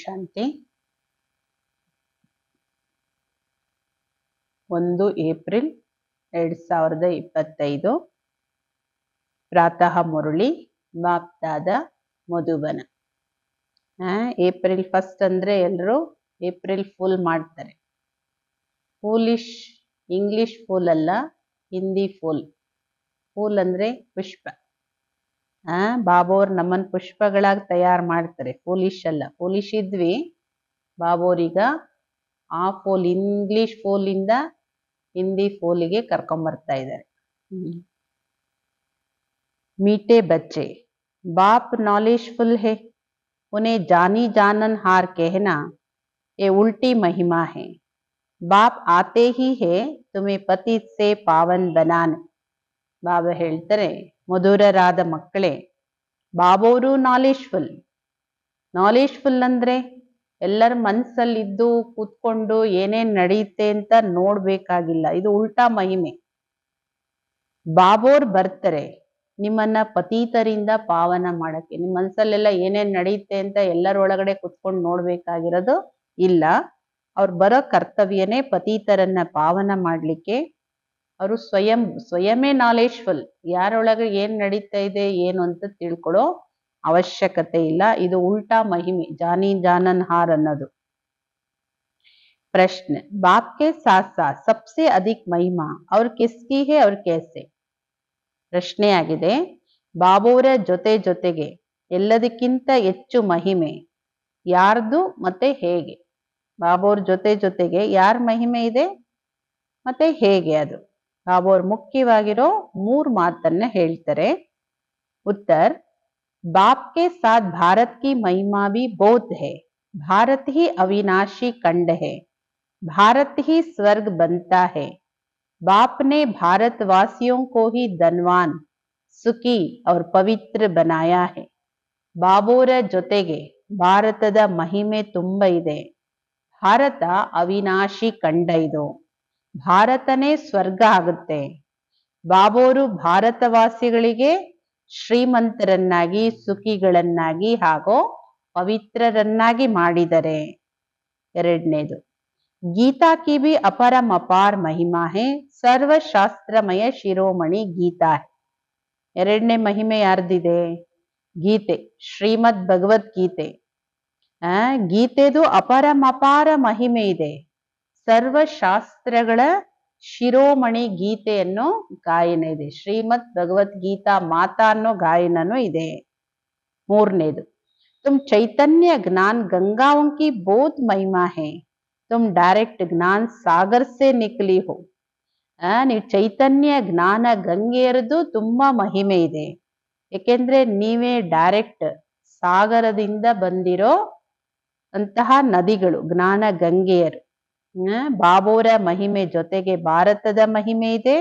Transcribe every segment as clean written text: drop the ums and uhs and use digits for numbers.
ಶಾಂತಿ 1 April 2025 ಪ್ರಾತಃ Murali BapDada Madhuban. April 1 ಅಂದ್ರೆ ಎಲ್ಲರೂ April full ಮಾಡ್ತಾರೆ. ಫೂಲಿಶ್ ಇಂಗ್ಲಿಷ್ ಫೂಲ್ ಅಲ್ಲ, ಹಿಂದಿ ಫೂಲ್. ಫೂಲ್ ಅಂದ್ರೆ ಪುಷ್ಪ. ಬಾಬೋರ್ ನಮ್ಮನ್ ಪುಷ್ಪಗಳಾಗಿ ತಯಾರು ಮಾಡ್ತಾರೆ, ಫೂಲಿಶ್ ಅಲ್ಲ. ಫೂಲಿಶ್ ಇದ್ವಿ, ಬಾಬೋರೀಗ ಆ ಫೂಲ್ ಇಂಗ್ಲಿಷ್ ಫೂಲಿಂದ ಹಿಂದಿ ಫೂಲಿಗೆ ಕರ್ಕೊಂಬರ್ತಾ ಇದ್ದಾರೆ. मीठे बच्चे, बाप नॉलेजफुल है, उन्हें जानी जानन हार कहना ये उल्टी महिमा है. बाप आते ही है तुम्हें पतित से पावन बनाने. ಬಾಬಾ ಹೇಳ್ತಾರೆ, ಮಧುರರಾದ ಮಕ್ಕಳೇ, ಬಾಬೋರು ನಾಲೆಜ್ಫುಲ್ ಅಂದ್ರೆ ಎಲ್ಲರ ಮನಸ್ಸಲ್ಲಿದ್ದು ಕೂತ್ಕೊಂಡು ಏನೇನ್ ನಡೆಯುತ್ತೆ ಅಂತ ನೋಡ್ಬೇಕಾಗಿಲ್ಲ. ಇದು ಉಲ್ಟಾ ಮಹಿಮೆ. ಬಾಬೋರ್ ಬರ್ತಾರೆ ನಿಮ್ಮನ್ನ ಪತೀತರಿಂದ ಪಾವನ ಮಾಡಕ್ಕೆ. ನಿಮ್ಮ ಮನಸ್ಸಲ್ಲೆಲ್ಲ ಏನೇನ್ ನಡೆಯುತ್ತೆ ಅಂತ ಎಲ್ಲರೊಳಗಡೆ ಕುತ್ಕೊಂಡು ನೋಡ್ಬೇಕಾಗಿರೋದು ಇಲ್ಲ. ಅವ್ರು ಬರೋ ಕರ್ತವ್ಯನೇ ಪತೀತರನ್ನ ಪಾವನ ಮಾಡ್ಲಿಕ್ಕೆ. ಅವರು ಸ್ವಯಮೇ ನಾಲೆಜ್ಫುಲ್. ಯಾರೊಳಗೆ ಏನ್ ನಡೀತಾ ಇದೆ ಏನು ಅಂತ ತಿಳ್ಕೊಳ್ಳೋ ಅವಶ್ಯಕತೆ ಇಲ್ಲ. ಇದು ಉಲ್ಟಾ ಮಹಿಮೆ, ಜಾನಿ ಜಾನನ್ ಹಾರ್ ಅನ್ನೋದು. ಪ್ರಶ್ನೆ, बाप के साथ साथ सबसे अधिक महिमा और किसकी है और कैसे? ಪ್ರಶ್ನೆ ಆಗಿದೆ, ಬಾಬೋರ ಜೊತೆಗೆ ಎಲ್ಲದಕ್ಕಿಂತ ಹೆಚ್ಚು ಮಹಿಮೆ ಯಾರ್ದು ಮತ್ತೆ ಹೇಗೆ? ಬಾಬೋರ್ ಜೊತೆಗೆ ಯಾರ ಮಹಿಮೆ ಇದೆ ಮತ್ತೆ ಹೇಗೆ? ಅದು ಬಾಬೋರ್ ಮುಖ್ಯವಾಗಿರೋ 3 ಮಾತನ್ನ ಹೇಳ್ತಾರೆ. उत्तर, बाप के साथ भारत की महिमा भी बहुत है. भारत ही अविनाशी खंड है, भारत ही स्वर्ग बनता है. बाप ने भारतवासियों को ही धनवान, सुखी और पवित्र बनाया है. ಬಾಬೋರ ಜೊತೆಗೆ ಭಾರತದ ಮಹಿಮೆ ತುಂಬ ಇದೆ. ಭಾರತ ಅವಿನಾಶಿ ಖಂಡ. ಇದು ಭಾರತನೇ ಸ್ವರ್ಗ ಆಗುತ್ತೆ. ಬಾಬೋರು ಭಾರತವಾಸಿಗಳಿಗೆ ಶ್ರೀಮಂತರನ್ನಾಗಿ, ಸುಖಿಗಳನ್ನಾಗಿ ಹಾಗೂ ಪವಿತ್ರರನ್ನಾಗಿ ಮಾಡಿದರೆ. ಎರಡನೇದು, ಗೀತಾ ಕಿ ಭಿ ಅಪಾರ ಮಹಿಮಾ ಹೇ, ಸರ್ವಶಾಸ್ತ್ರಮಯ ಶಿರೋಮಣಿ ಗೀತಾ ಹೇ. ಎರಡನೇ ಮಹಿಮೆ ಯಾರ್ದಿದೆ? ಗೀತೆ, ಶ್ರೀಮದ್ ಭಗವದ್ಗೀತೆ. ಗೀತೆದು ಅಪಾರ ಮಹಿಮೆ ಇದೆ. ಸರ್ವಶಾಸ್ತ್ರಗಳ ಶಿರೋಮಣಿ ಗೀತೆಯನ್ನು ಗಾಯನ ಇದೆ. ಶ್ರೀಮದ್ ಭಗವದ್ಗೀತಾ ಮಾತಾ ಅನ್ನೋ ಗಾಯನನೂ ಇದೆ. ಮೂರನೇದು, तुम चैतन्य ज्ञान गंगाओं की बहुत महिमा है, तुम डायरेक्ट ज्ञान सागर से निकली हो. ನೀವು ಚೈತನ್ಯ ಜ್ಞಾನ ಗಂಗೆಯರದು ತುಂಬಾ ಮಹಿಮೆ ಇದೆ. ಏಕೆಂದ್ರೆ ನೀವೇ ಡೈರೆಕ್ಟ್ ಸಾಗರದಿಂದ ಬಂದಿರೋ ಅಂತಹ ನದಿಗಳು, ಜ್ಞಾನ ಗಂಗೆಯರು. ಬಾಬೋರ ಮಹಿಮೆ ಜೊತೆಗೆ ಭಾರತದ ಮಹಿಮೆ ಇದೆ.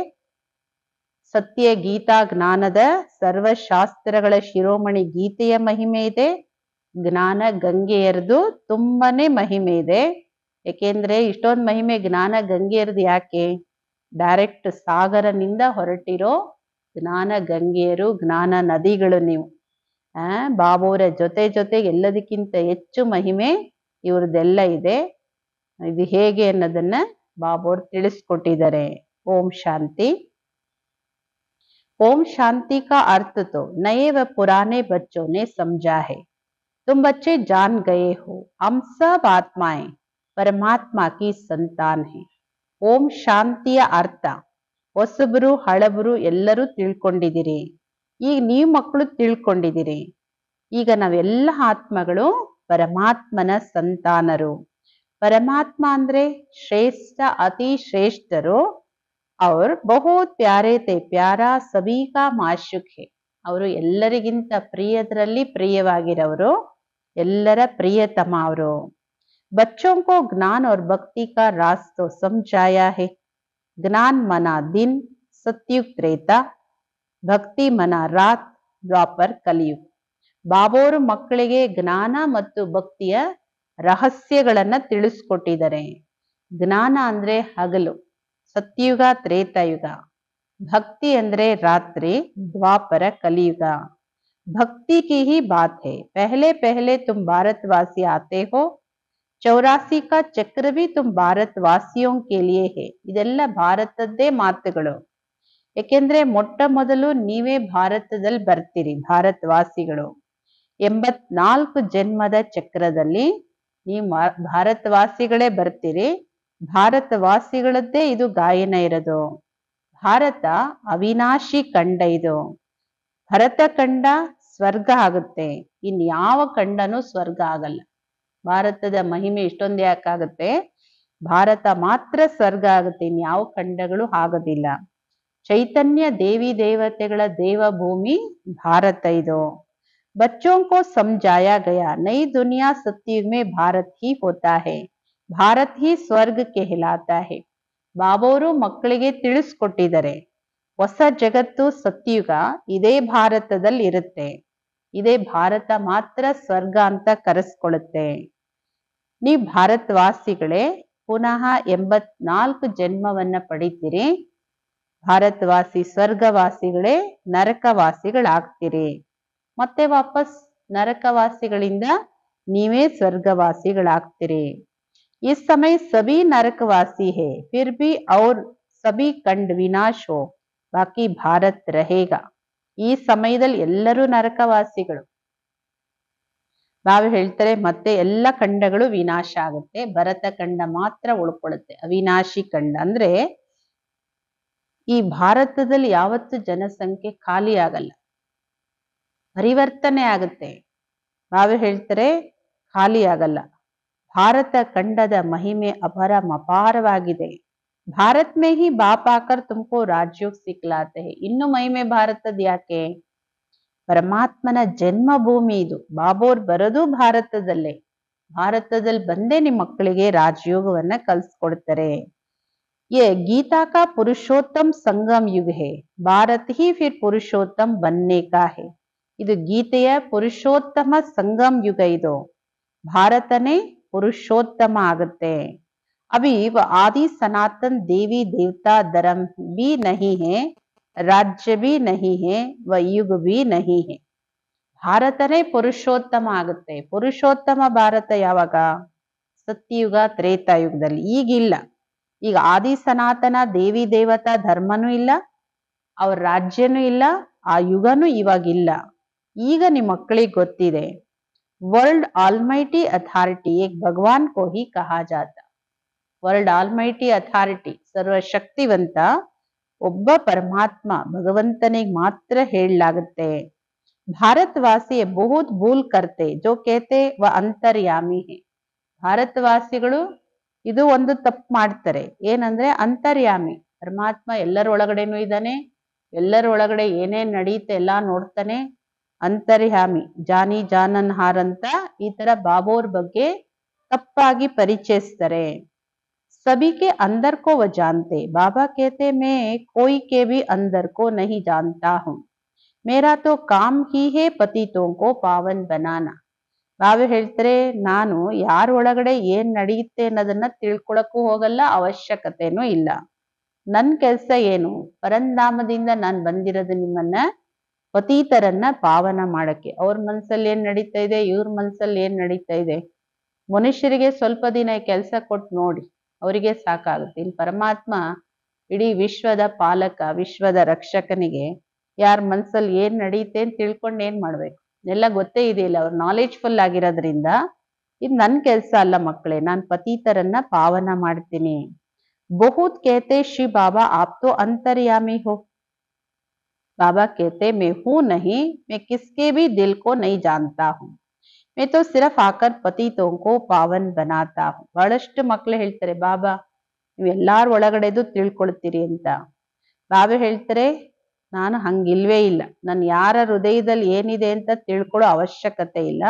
ಸತ್ಯ ಗೀತಾ ಜ್ಞಾನದ ಸರ್ವಶಾಸ್ತ್ರಗಳ ಶಿರೋಮಣಿ ಗೀತೆಯ ಮಹಿಮೆ ಇದೆ. ಜ್ಞಾನ ಗಂಗೆಯರದು ತುಂಬಾನೇ ಮಹಿಮೆ ಇದೆ. ಏಕೆಂದ್ರೆ ಇಷ್ಟೊಂದು ಮಹಿಮೆ ಜ್ಞಾನ ಗಂಗೆಯರದು ಯಾಕೆ? ಡೈರೆಕ್ಟ್ ಸಾಗರನಿಂದ ಹೊರಟಿರೋ ಜ್ಞಾನ ಗಂಗೆಯರು, ಜ್ಞಾನ ನದಿಗಳು ನೀವು. ಬಾಬೋರ ಜೊತೆ ಎಲ್ಲದಕ್ಕಿಂತ ಹೆಚ್ಚು ಮಹಿಮೆ ಇವ್ರದ್ದೆಲ್ಲ ಇದೆ. ಇದು ಹೇಗೆ ಅನ್ನೋದನ್ನ ಬಾಬೋರ್ ತಿಳಿಸ್ಕೊಟ್ಟಿದ್ದಾರೆ. ಓಂ ಶಾಂತಿ. ओम शांति का अर्थ तो नए व पुराने बच्चों ने समझा है. तुम बच्चे जान गए हो, हम सब आत्माएं परमात्मा की संतान हैं. ಓಂ ಶಾಂತಿಯ ಅರ್ಥ ಹೊಸಬರು ಹಳಬರು ಎಲ್ಲರೂ ತಿಳ್ಕೊಂಡಿದ್ದೀರಿ. ಈಗ ನೀವು ಮಕ್ಕಳು ತಿಳ್ಕೊಂಡಿದ್ದೀರಿ. ಈಗ ನಾವೆಲ್ಲ ಆತ್ಮಗಳು ಪರಮಾತ್ಮನ ಸಂತಾನರು. ಪರಮಾತ್ಮ ಅಂದ್ರೆ ಶ್ರೇಷ್ಠ, ಅತಿ ಶ್ರೇಷ್ಠರು. ಅವ್ರು ಬಹುತ್ ಪ್ಯಾರೆ ತೇ, ಪ್ಯಾರಾ ಸಭೀ ಕಾ ಮಾಶುಕ್ ಹೇ. ಅವರು ಎಲ್ಲರಿಗಿಂತ ಪ್ರಿಯದರಲ್ಲಿ ಪ್ರಿಯವಾಗಿರೋರು, ಎಲ್ಲರ ಪ್ರಿಯತಮ ಅವರು. बच्चों को ज्ञान और भक्ति का राज तो समझाया है. ज्ञान मना दिन, सत्युग त्रेता, ಭಕ್ತಿ ಮನ ರಾತ್, ದ್ವಾಪರ ಕಲಿಯುಗ. ಬಾಬೋರು ಮಕ್ಕಳಿಗೆ ಜ್ಞಾನ ಮತ್ತು ಭಕ್ತಿಯ ರಹಸ್ಯಗಳನ್ನ ತಿಳಿಸ್ಕೊಟ್ಟಿದ್ದಾರೆ. ಜ್ಞಾನ ಅಂದ್ರೆ ಹಗಲು, ಸತ್ಯುಗ ತ್ರೇತಾಯುಗ. ಭಕ್ತಿ ಅಂದ್ರೆ ರಾತ್ರಿ, ದ್ವಾಪರ ಕಲಿಯುಗ. भक्ति की ही बात है। पहले पहले तुम भारतवासी आते हो, 84 का ಚಕ್ರ भी तुम ಭಾರತವಾಸಿयों के लिए है. ಇದೆಲ್ಲ ಭಾರತದ್ದೇ ಮಾತುಗಳು. ಏಕೆಂದ್ರೆ ಮೊಟ್ಟ ಮೊದಲು ನೀವೇ ಭಾರತದಲ್ಲಿ ಬರ್ತೀರಿ, ಭಾರತವಾಸಿಗಳು. 84 ಜನ್ಮದ ಚಕ್ರದಲ್ಲಿ ನೀವು ಭಾರತವಾಸಿಗಳೇ ಬರ್ತೀರಿ. ಭಾರತವಾಸಿಗಳದ್ದೇ ಇದು ಗಾಯನ ಇರೋದು. ಭಾರತ ಅವಿನಾಶಿ ಖಂಡ ಇದು. ಭರತ ಖಂಡ ಸ್ವರ್ಗ ಆಗುತ್ತೆ, ಇನ್ಯಾವ ಖಂಡನೂ ಸ್ವರ್ಗ ಆಗಲ್ಲ. ಭಾರತದ ಮಹಿಮೆ ಇಷ್ಟೊಂದು ಯಾಕಾಗುತ್ತೆ? ಭಾರತ ಮಾತ್ರ ಸ್ವರ್ಗ ಆಗುತ್ತೆ, ಇನ್ಯಾವ ಖಂಡಗಳು ಆಗೋದಿಲ್ಲ. ಚೈತನ್ಯ ದೇವಿ ದೇವತೆಗಳ ದೇವಭೂಮಿ ಭಾರತ ಇದು. बच्चों को समझाया गया नई दुनिया सत्युग में भारत ही होता है, भारत ही स्वर्ग कहलाता है. ಬಾಬೋರು ಮಕ್ಕಳಿಗೆ ತಿಳಿಸ್ಕೊಟ್ಟಿದ್ದಾರೆ, ಹೊಸ ಜಗತ್ತು ಸತ್ಯುಗ ಇದೇ ಭಾರತದಲ್ಲಿ ಇರುತ್ತೆ, ಇದೇ ಭಾರತ ಮಾತ್ರ ಸ್ವರ್ಗ ಅಂತ ಕರೆಸ್ಕೊಳ್ಳುತ್ತೆ. ನೀವು ಭಾರತವಾಸಿಗಳೇ ಪುನಃ 84 ಜನ್ಮವನ್ನ ಪಡಿತೀರಿ. ಭಾರತವಾಸಿ ಸ್ವರ್ಗವಾಸಿಗಳೇ ನರಕವಾಸಿಗಳಾಗ್ತೀರಿ. ಮತ್ತೆ ವಾಪಸ್ ನರಕವಾಸಿಗಳಿಂದ ನೀವೇ ಸ್ವರ್ಗವಾಸಿಗಳಾಗ್ತೀರಿ. इस समय सभी नरकवासी है, फिर भी और सभी खंड विनाश हो, बाकी भारत रहेगा. ಈ ಸಮಯದಲ್ಲಿ ಎಲ್ಲರೂ ನರಕವಾಸಿಗಳು. ಬಾಬಾ ಹೇಳ್ತಾರೆ ಮತ್ತೆ ಎಲ್ಲ ಖಂಡಗಳು ವಿನಾಶ ಆಗುತ್ತೆ, ಭರತ ಖಂಡ ಮಾತ್ರ ಉಳ್ಕೊಳ್ಳುತ್ತೆ, ಅವಿನಾಶಿ ಖಂಡ. ಅಂದ್ರೆ ಈ ಭಾರತದಲ್ಲಿ ಯಾವತ್ತು ಜನಸಂಖ್ಯೆ ಖಾಲಿ ಆಗಲ್ಲ, ಪರಿವರ್ತನೆ ಆಗುತ್ತೆ. ಬಾಬಾ ಹೇಳ್ತಾರೆ ಖಾಲಿ ಆಗಲ್ಲ. ಭಾರತ ಖಂಡದ ಮಹಿಮೆ ಅಪಾರವಾಗಿದೆ. ಭಾರತ್ ಮೇ ಹಿ ಬಾಪ್ ಆಕರ್ ತುಮಕೋ ರಾಜಯೋಗ ಸಿಕ್ಲಾತೆ ಹೈ. ಇನ್ನು ಮಹಿಮೆ ಭಾರತದ ಯಾಕೆ? ಪರಮಾತ್ಮನ ಜನ್ಮಭೂಮಿ ಇದು. ಬಾಬೋರ್ ಬರೋದು ಭಾರತದಲ್ಲೇ. ಭಾರತದಲ್ಲಿ ಬಂದೇ ನಿಮ್ಮ ಮಕ್ಕಳಿಗೆ ರಾಜಯೋಗವನ್ನ ಕಲಿಸ್ಕೊಡ್ತಾರೆ. ये गीता का पुरुषोत्तम संगम युग है, भारत ही फिर पुरुषोत्तम बनने का है. ಇದು ಗೀತೆಯ ಪುರುಷೋತ್ತಮ ಸಂಗಮ್ ಯುಗ ಇದು. ಭಾರತನೇ ಪುರುಷೋತ್ತಮ ಆಗುತ್ತೆ. ಅಭಿ ವ ಆದಿ ಸನಾತನ್ ದೇವಿ ದೇವತಾ ಧರ್ಮ भी नहीं है, राज्य भी नहीं है, ವ ಯುಗ भी नहीं है. ಭಾರತನೇ ಪುರುಷೋತ್ತಮ ಆಗುತ್ತೆ. ಪುರುಷೋತ್ತಮ ಭಾರತ ಯಾವಾಗ? ಸತ್ಯಯುಗ ತ್ರೇತಾಯುಗದಲ್ಲಿ. ಈಗಿಲ್ಲ. ಈಗ ಆದಿ ಸನಾತನ ದೇವಿ ದೇವತಾ ಧರ್ಮನೂ ಇಲ್ಲ, ಅವ್ರ ರಾಜ್ಯನೂ ಇಲ್ಲ, ಆ ಯುಗನೂ ಇವಾಗಿಲ್ಲ. ಈಗ ನಿಮ್ಮ ಮಕ್ಕಳಿಗೆ ಗೊತ್ತಿದೆ. वर्ल्ड ऑलमाइटी अथॉरिटी एक भगवान को ही कहा जाता. वर्ल्ड ऑलमाइटी अथॉरिटी ಸರ್ವಶಕ್ತಿವಂತ ಒಬ್ಬ ಪರಮಾತ್ಮ ಭಗವಂತನಿಗೆ ಮಾತ್ರ ಹೇಳಲಾಗುತ್ತೆ. ಭಾರತವಾಸಿ ಬಹುತ್ ಭೂಲ್ ಕರ್ತೆ ಜೋ ಕೇತೆ ವ ಅಂತರ್ಯಾಮಿ ಹೇ. ಭಾರತವಾಸಿಗಳು ಇದು ಒಂದು ತಪ್ಪು ಮಾಡ್ತಾರೆ. ಏನಂದ್ರೆ ಅಂತರ್ಯಾಮಿ, ಪರಮಾತ್ಮ ಎಲ್ಲರ ಒಳಗಡೆನೂ ಇದ್ದಾನೆ, ಎಲ್ಲರ ಒಳಗಡೆ ಏನೇನ್ ನಡೀತೆ ಎಲ್ಲಾ ನೋಡ್ತಾನೆ. ಅಂತರ್ಯಾಮಿ, ಜಾನಿ ಜಾನನ್ ಹಾರ್ ಅಂತ ಈ ತರ ಬಾಬೋರ್ ಬಗ್ಗೆ ತಪ್ಪಾಗಿ ಪರಿಚಯಿಸ್ತಾರೆ. सभी के अंदर को वह जानते. बाबा कहते मैं कोई के भी अंदर को नहीं जानता हूँ, मेरा तो काम ही है पतितों को पावन बनाना. ಬಾಬಾ ಹೇಳ್ತಾರೆ ನಾನು ಯಾರ ಒಳಗಡೆ ಏನ್ ನಡೆಯುತ್ತೆ ಅನ್ನೋದನ್ನ ತಿಳ್ಕೊಳಕ್ಕೂ ಹೋಗಲ್ಲ, ಅವಶ್ಯಕತೆನೂ ಇಲ್ಲ. ನನ್ ಕೆಲ್ಸ ಏನು? ಪರಂಧಾಮದಿಂದ ನಾನ್ ಬಂದಿರೋದು ನಿಮ್ಮನ್ನ ಪತೀತರನ್ನ ಪಾವನ ಮಾಡಕ್ಕೆ. ಅವ್ರ ಮನ್ಸಲ್ಲಿ ಏನ್ ನಡೀತಾ ಇದೆ, ಇವ್ರ ಮನ್ಸಲ್ಲಿ ಏನ್ ನಡೀತಾ ಇದೆ. ಮನುಷ್ಯರಿಗೆ ಸ್ವಲ್ಪ ದಿನ ಕೆಲಸ ಕೊಟ್ಟು ನೋಡಿ, ಅವರಿಗೆ ಸಾಕಾಗುತ್ತೆ. ಇನ್ನು ಪರಮಾತ್ಮ ಇಡೀ ವಿಶ್ವದ ಪಾಲಕ, ವಿಶ್ವದ ರಕ್ಷಕನಿಗೆ ಯಾರ ಮನ್ಸಲ್ಲಿ ಏನ್ ನಡೀತೆ ಅಂತ ತಿಳ್ಕೊಂಡು ಏನ್ ಮಾಡ್ಬೇಕು? ಎಲ್ಲ ಗೊತ್ತೇ ಇದೆಯಲ್ಲ, ಅವ್ರು ನಾಲೆಜ್ಫುಲ್ ಆಗಿರೋದ್ರಿಂದ ಇದು ನನ್ ಕೆಲ್ಸ ಅಲ್ಲ ಮಕ್ಕಳೇ, ನಾನ್ ಪತೀತರನ್ನ ಪಾವನ ಮಾಡ್ತೀನಿ. ಬಹುತ್ ಕೇತೆ ಶ್ರೀ ಬಾಬಾ ಆಪ್ ತೋ ಅಂತರ್ಯಾಮಿ ಹೋ. बाबा कहते मैं हूं नहीं, मैं किसके भी दिल को नहीं जानता हूँ, मैं तो सिर्फ आकर पतितों को पावन बनाता हूँ. ಬಹಳಷ್ಟು ಮಕ್ಕಳು ಹೇಳ್ತಾರೆ ಬಾಬಾ ನೀವು ಎಲ್ಲಾರ ಒಳಗಡೆದು ತಿಳ್ಕೊಳ್ತೀರಿ ಅಂತ. ಬಾಬಾ ಹೇಳ್ತಾರೆ ನಾನು ಹಂಗಿಲ್ವೇ ಇಲ್ಲ, ನಾನು ಯಾರ ಹೃದಯದಲ್ಲಿ ಏನಿದೆ ಅಂತ ತಿಳ್ಕೊಳ್ಳೋ ಅವಶ್ಯಕತೆ ಇಲ್ಲ.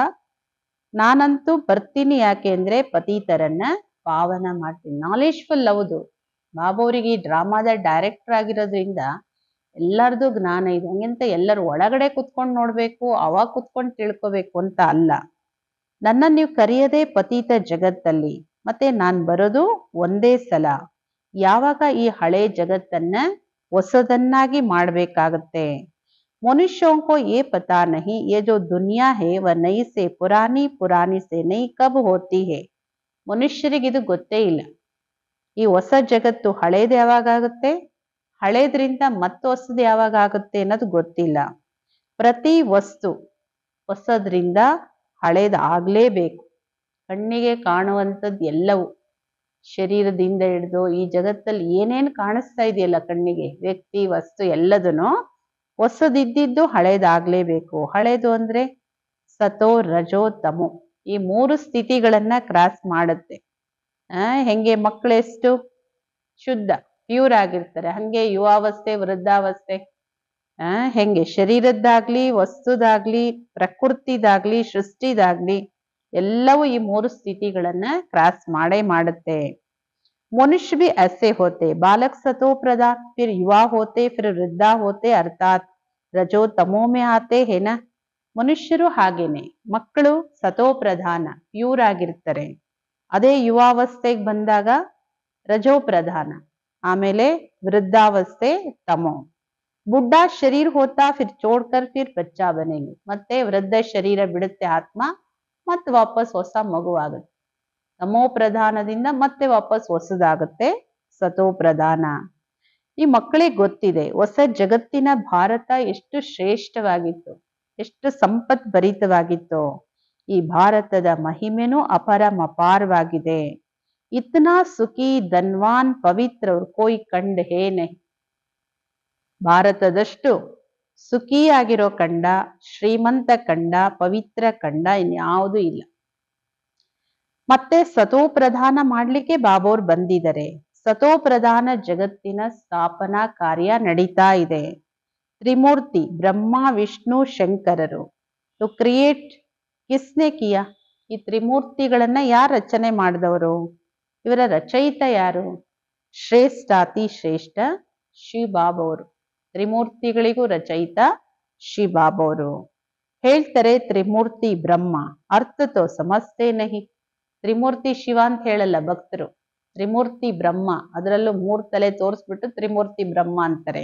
ನಾನಂತೂ ಬರ್ತೀನಿ, ಯಾಕೆ ಅಂದ್ರೆ ಪತಿತರನ್ನ ಪಾವನ ಮಾಡ್ತೀನಿ. ನಾಲೆಜ್ಫುಲ್. ಹೌದು, ಬಾಬಾ ಅವರಿಗೆ ಡ್ರಾಮಾದ ಡೈರೆಕ್ಟರ್ ಆಗಿರೋದ್ರಿಂದ ಎಲ್ಲರದು ಜ್ಞಾನ ಇದೆ. ಹಂಗಂತ ಎಲ್ಲರೂ ಒಳಗಡೆ ಕುತ್ಕೊಂಡು ನೋಡ್ಬೇಕು, ಅವಾಗ ಕುತ್ಕೊಂಡು ತಿಳ್ಕೊಬೇಕು ಅಂತ ಅಲ್ಲ. ನನ್ನ ನೀವು ಕರೆಯದೆ ಪತೀತ ಜಗತ್ತಲ್ಲಿ, ಮತ್ತೆ ನಾನ್ ಬರೋದು ಒಂದೇ ಸಲ. ಯಾವಾಗ ಈ ಹಳೆ ಜಗತ್ತನ್ನ ಹೊಸದನ್ನಾಗಿ ಮಾಡ್ಬೇಕಾಗತ್ತೆ. मनुष्यों को ये पता नहीं ये जो दुनिया है वह नई से पुरानी पुरानी से नई कब होती है. ಮನುಷ್ಯರಿಗೆ ಇದು ಗೊತ್ತೇ ಇಲ್ಲ. ಈ ಹೊಸ ಜಗತ್ತು ಹಳೇದು ಯಾವಾಗುತ್ತೆ, ಹಳೇದ್ರಿಂದ ಮತ್ತೆ ಹೊಸದು ಯಾವಾಗ ಆಗುತ್ತೆ ಅನ್ನೋದು ಗೊತ್ತಿಲ್ಲ. ಪ್ರತಿ ವಸ್ತು ಹೊಸದ್ರಿಂದ ಹಳೇದು ಆಗ್ಲೇಬೇಕು. ಕಣ್ಣಿಗೆ ಕಾಣುವಂಥದ್ದು ಎಲ್ಲವೂ, ಶರೀರದಿಂದ ಹಿಡಿದು ಈ ಜಗತ್ತಲ್ಲಿ ಏನೇನು ಕಾಣಿಸ್ತಾ ಇದೆಯಲ್ಲ ಕಣ್ಣಿಗೆ, ವ್ಯಕ್ತಿ ವಸ್ತು ಎಲ್ಲದನ್ನು ಹೊಸದಿದ್ದಿದ್ದು ಹಳೇದಾಗ್ಲೇಬೇಕು. ಹಳೇದು ಅಂದ್ರೆ ಸತೋ ರಜೋ ತಮೋ, ಈ ಮೂರು ಸ್ಥಿತಿಗಳನ್ನ ಕ್ರಾಸ್ ಮಾಡುತ್ತೆ. ಹೆಂಗೆ ಮಕ್ಕಳು ಎಷ್ಟು ಶುದ್ಧ ಪ್ಯೂರ್ ಆಗಿರ್ತಾರೆ, ಹಂಗೆ ಯುವಾವಸ್ಥೆ ವೃದ್ಧಾವಸ್ಥೆ, ಹೆಂಗೆ ಶರೀರದ್ದಾಗ್ಲಿ ವಸ್ತುದಾಗ್ಲಿ ಪ್ರಕೃತಿದಾಗ್ಲಿ ಸೃಷ್ಟಿದಾಗ್ಲಿ ಎಲ್ಲವೂ ಈ ಮೂರು ಸ್ಥಿತಿಗಳನ್ನ ಕ್ರಾಸ್ ಮಾಡೇ ಮಾಡುತ್ತೆ. मनुष्य भी ऐसे होते, बालक सतो प्रधान, फिर युवा होते, फिर वृद्धा होते, अर्थात रजो तमो में आते है ना. ಮನುಷ್ಯರು ಹಾಗೇನೆ, ಮಕ್ಕಳು ಸತೋ ಪ್ರಧಾನ ಪ್ಯೂರ್ ಆಗಿರ್ತಾರೆ, ಅದೇ ಯುವಾವಸ್ಥೆಗೆ ಬಂದಾಗ ರಜೋ ಪ್ರಧಾನ, ಆಮೇಲೆ ವೃದ್ಧಾವಸ್ಥೆ ತಮೋ. ಬುಡ್ಡಾ ಶರೀರ ಹೋತಾ ಫಿರ್ ಚೋಡ್ಕರ್ ಫಿರ್ ಬಚ್ಚಾ ಬನೇಂಗೆ, ಮತ್ತೆ ವೃದ್ಧ ಶರೀರ ಬಿಡುತ್ತೆ ಆತ್ಮ, ಮತ್ತೆ ವಾಪಸ್ ಹೊಸ ಮಗುವಾಗುತ್ತೆ. ತಮೋ ಪ್ರಧಾನದಿಂದ ಮತ್ತೆ ವಾಪಸ್ ಹೊಸದಾಗುತ್ತೆ ಸತೋ ಪ್ರಧಾನ. ಈ ಮಕ್ಕಳಿಗೆ ಗೊತ್ತಿದೆ ಹೊಸ ಜಗತ್ತಿನ ಭಾರತ ಎಷ್ಟು ಶ್ರೇಷ್ಠವಾಗಿತ್ತು, ಎಷ್ಟು ಸಂಪತ್ ಭರಿತವಾಗಿತ್ತು. ಈ ಭಾರತದ ಮಹಿಮೆನೂ ಅಪಾರವಾಗಿದೆ. ಇತ್ನಾ ಸುಖಿ ಧನ್ವಾನ್ ಪವಿತ್ರ ಕೋಯಿ ಖಂಡ ಹೇ ನಹಿ. ಭಾರತದಷ್ಟು ಸುಖಿಯಾಗಿರೋ ಖಂಡ, ಶ್ರೀಮಂತ ಖಂಡ, ಪವಿತ್ರ ಖಂಡ ಇನ್ಯಾವುದೂ ಇಲ್ಲ. ಮತ್ತೆ ಸತೋ ಪ್ರಧಾನ ಮಾಡ್ಲಿಕ್ಕೆ ಬಾಬೋರ್ ಬಂದಿದ್ದಾರೆ. ಸತೋ ಪ್ರಧಾನ ಜಗತ್ತಿನ ಸ್ಥಾಪನಾ ಕಾರ್ಯ ನಡೀತಾ ಇದೆ. ತ್ರಿಮೂರ್ತಿ ಬ್ರಹ್ಮ ವಿಷ್ಣು ಶಂಕರರು ಟು ಕ್ರಿಯೇಟ್ ಕಿಸ್ನೆ ಕಿಯ, ಈ ತ್ರಿಮೂರ್ತಿಗಳನ್ನ ಯಾರು ರಚನೆ ಮಾಡಿದವರು, ಇವರ ರಚಯಿತ ಯಾರು, ಶ್ರೇಷ್ಠಾತಿ ಶ್ರೇಷ್ಠ ಶ್ರೀ ಬಾಬೋರು. ತ್ರಿಮೂರ್ತಿಗಳಿಗೂ ರಚಯಿತ ಶ್ರೀ ಬಾಬೋರು. ಹೇಳ್ತಾರೆ ತ್ರಿಮೂರ್ತಿ ಬ್ರಹ್ಮ, ಅರ್ಥ ತೋ ಸಮಜ್ತೆ ನಹಿ. ತ್ರಿಮೂರ್ತಿ ಶಿವ ಅಂತ ಹೇಳಲ್ಲ ಭಕ್ತರು, ತ್ರಿಮೂರ್ತಿ ಬ್ರಹ್ಮ, ಅದರಲ್ಲೂ 3 ತಲೆ ತೋರಿಸ್ಬಿಟ್ಟು ತ್ರಿಮೂರ್ತಿ ಬ್ರಹ್ಮ ಅಂತಾರೆ.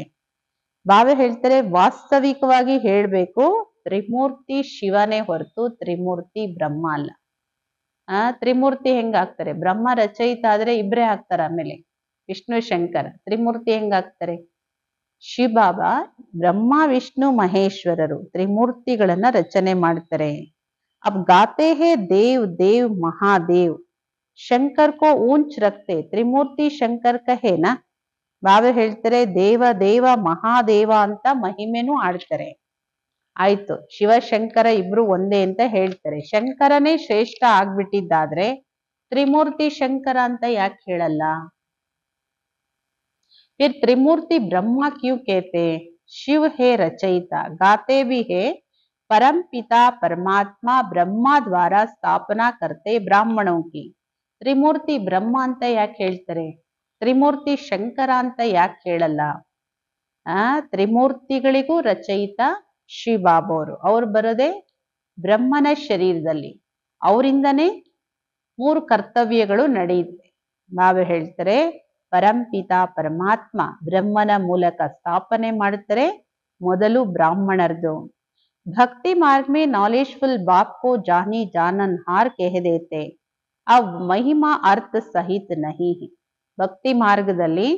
ಬಾಬಾ ಹೇಳ್ತಾರೆ ವಾಸ್ತವಿಕವಾಗಿ ಹೇಳ್ಬೇಕು ತ್ರಿಮೂರ್ತಿ ಶಿವನೇ ಹೊರತು ತ್ರಿಮೂರ್ತಿ ಬ್ರಹ್ಮ ಅಲ್ಲ. ತ್ರಿಮೂರ್ತಿ ಹೆಂಗಾಗ್ತಾರೆ, ಬ್ರಹ್ಮ ರಚಯಿತ ಆದ್ರೆ ಇಬ್ರೇ ಆಗ್ತಾರೆ, ಆಮೇಲೆ ವಿಷ್ಣು ಶಂಕರ. ತ್ರಿಮೂರ್ತಿ ಹೆಂಗಾಗ್ತಾರೆ, ಶಿವಬಾಬಾ ಬ್ರಹ್ಮ ವಿಷ್ಣು ಮಹೇಶ್ವರರು ತ್ರಿಮೂರ್ತಿಗಳನ್ನ ರಚನೆ ಮಾಡ್ತಾರೆ. अब गाते हैं देव देव महादेव, शंकर को ऊंच रखते, त्रिमूर्ति शंकर कहे ना. ಬಾಬಾ ಹೇಳ್ತಾರೆ ದೇವ ದೇವ ಮಹಾದೇವ ಅಂತ ಮಹಿಮೆನೂ ಆಡ್ತಾರೆ. ಆಯ್ತು, ಶಿವಶಂಕರ ಇಬ್ರು ಒಂದೇ ಅಂತ ಹೇಳ್ತಾರೆ. ಶಂಕರನೇ ಶ್ರೇಷ್ಠ ಆಗ್ಬಿಟ್ಟಿದ್ದಾದ್ರೆ ತ್ರಿಮೂರ್ತಿ ಶಂಕರ ಅಂತ ಯಾಕೆ ಹೇಳಲ್ಲ. फिर त्रिमूर्ति ब्रह्मा क्यों कहते, शिव है रचयिता, गाते भी है परम पिता परमात्मा ब्रह्मा द्वारा ಸ್ಥಾಪನಾ करते ಬ್ರಾಹ್ಮಣೋं की. ತ್ರಿಮೂರ್ತಿ ಬ್ರಹ್ಮ ಅಂತ ಯಾಕೆ ಹೇಳ್ತಾರೆ, ತ್ರಿಮೂರ್ತಿ ಶಂಕರ ಅಂತ ಯಾಕೆ ಹೇಳಲ್ಲ. ತ್ರಿಮೂರ್ತಿಗಳಿಗೂ ರಚಯಿತ ಶ್ರೀ ಬಾಬೋರು. ಅವ್ರು ಬರೋದೇ ಬ್ರಹ್ಮನ ಶರೀರದಲ್ಲಿ, ಅವರಿಂದನೇ 3 ಕರ್ತವ್ಯಗಳು ನಡೆಯುತ್ತೆ. ಬಾಬಾ ಹೇಳ್ತಾರೆ ಪರಂಪಿತ ಪರಮಾತ್ಮ ಬ್ರಹ್ಮನ ಮೂಲಕ ಸ್ಥಾಪನೆ ಮಾಡ್ತಾರೆ, ಮೊದಲು ಬ್ರಾಹ್ಮಣರದು. भक्ति मार्ग में नॉलेजफुल बाप को जानी जाननहार कह देते, अब महिमा अर्थ सहित नहीं है. ಭಕ್ತಿ ಮಾರ್ಗದಲ್ಲಿ